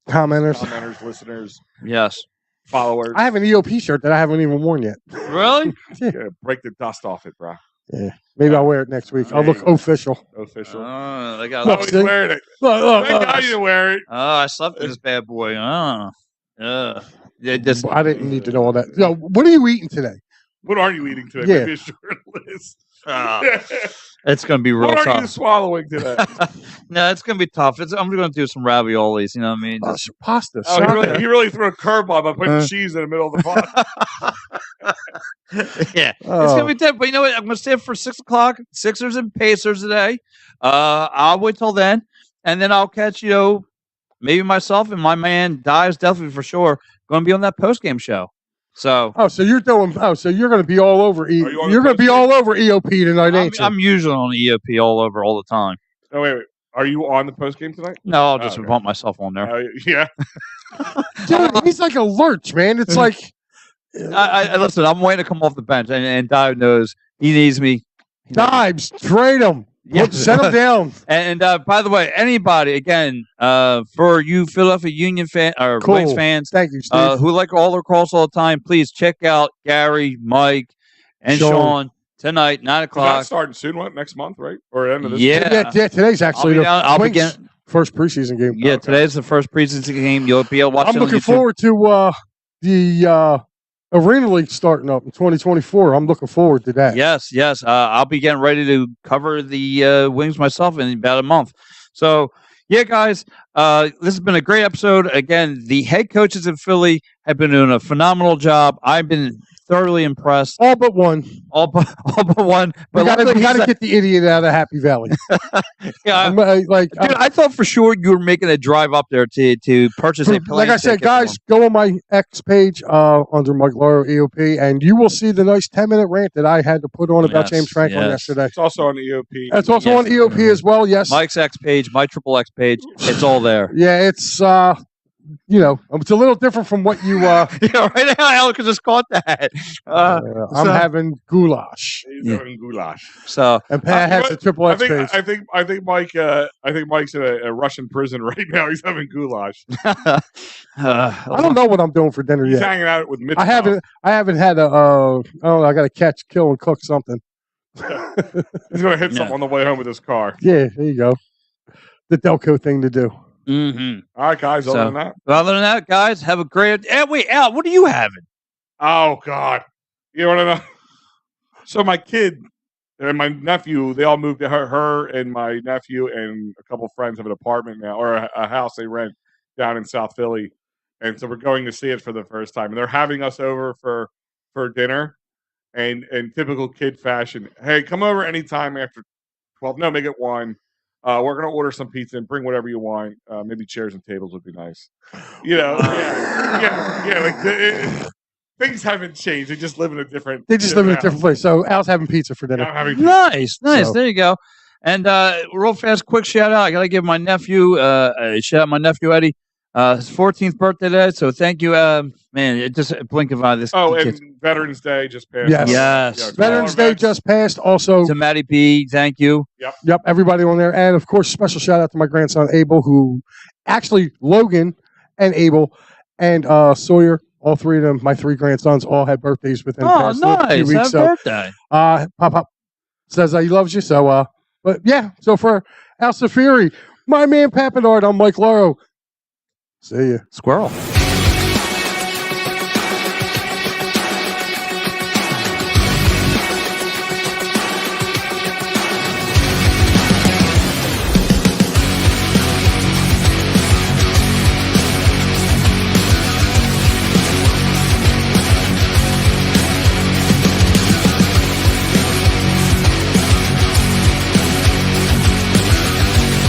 commenters, listeners, yes, followers. I have an EOP shirt that I haven't even worn yet. Really? Yeah, break the dust off it, bro. Yeah, maybe I'll wear it next week. I'll look official. Official. I got. He's wearing it. Thank God you wear it. Oh, I slept with this bad boy. Yeah, I didn't need to know all that. Yo, what are you eating today? What are you eating today? Yeah. Maybe a short list. It's going to be real tough. What are you swallowing today? No, it's going to be tough. I'm going to do some raviolis. You know what I mean? Pasta. He really threw a curveball by putting cheese in the middle of the pot. Yeah, it's going to be tough. But you know what? I'm going to stay up for 6 o'clock. Sixers and Pacers today. I'll wait till then, and then I'll catch maybe myself and my man Dives definitely for sure going to be on that post game show. So so you're doing so you're going to be all over you're going to be all over EOP tonight, ain't you? I'm usually on EOP all the time. Oh wait, are you on the post game tonight? No, I'll just bump myself on there. Yeah. Dude, he's like a lurch, man. It's like I listen, I'm waiting to come off the bench and Dive knows he needs me. Dives, trade him. Yeah. Set him down. And by the way, anybody again, for you Philadelphia Union fan or Wings fans, thank you, Steve. Who like all their calls all the time, please check out Gary, Mike, and Sean tonight, 9 o'clock. That's starting soon, next month, right? Or end of this Yeah, today's actually I'll be first preseason game. Yeah, today's the first preseason game. You'll be able to watch. I'm looking forward to the Arena League starting up in 2024. I'm looking forward to that. Yes. I'll be getting ready to cover the Wings myself in about a month. So, yeah, guys, this has been a great episode. Again, the head coaches in Philly have been doing a phenomenal job. I've been thoroughly impressed. All but one. All but one. But we gotta get the idiot out of Happy Valley. Yeah, dude, I thought for sure you were making a drive up there to purchase a plane. Like I said, guys, go on my X page under Mike Lauro EOP, and you will see the nice 10-minute rant that I had to put on about James Franklin yesterday. It's also on EOP. It's also on EOP as well. Yes, Mike's X page, my triple X page. It's all there. Yeah, it's it's a little different from what you. Yeah, right now, Alex just caught that. I'm having goulash. He's having goulash. So and Pat has a triple X page. I think Mike's in a Russian prison right now. He's having goulash. I don't know what I'm doing for dinner He's yet. hanging out with Mitch. I haven't had a. I got to catch, kill, and cook something. He's gonna hit something on the way home with his car. Yeah, there you go. The Delco thing to do. Mm-hmm. All right, guys. Other than that, guys, have a great. Wait, Al, what are you having? Oh God, you want to know? So my kid and my nephew, they all moved to her and my nephew and a couple friends have an apartment now or a house they rent down in South Philly, and so we're going to see it for the first time. And they're having us over for dinner, and in typical kid fashion, hey, come over anytime after 12. No, make it 1. We're gonna order some pizza and bring whatever you want. Maybe chairs and tables would be nice. Things haven't changed. They just live in a different. They just live in a different place. So Al's having pizza for dinner. Nice. So. There you go. And real fast, quick shout out. I gotta give my nephew a shout out. My nephew Eddie, his 14th birthday today. So thank you, man. It just a blink of eye. This. And Veterans Day just passed. Yes. Veterans Day just passed. Also to Matty B. Thank you. Yep. Everybody on there, and of course, special shout out to my grandson Abel, who actually Logan and Abel and Sawyer. All three of them, my 3 grandsons, all had birthdays within the past few weeks. Happy birthday. Pop says he loves you. So, but yeah. So for Al Safiri, my man Papinard, I'm Mike Lauro. See ya. Squirrel.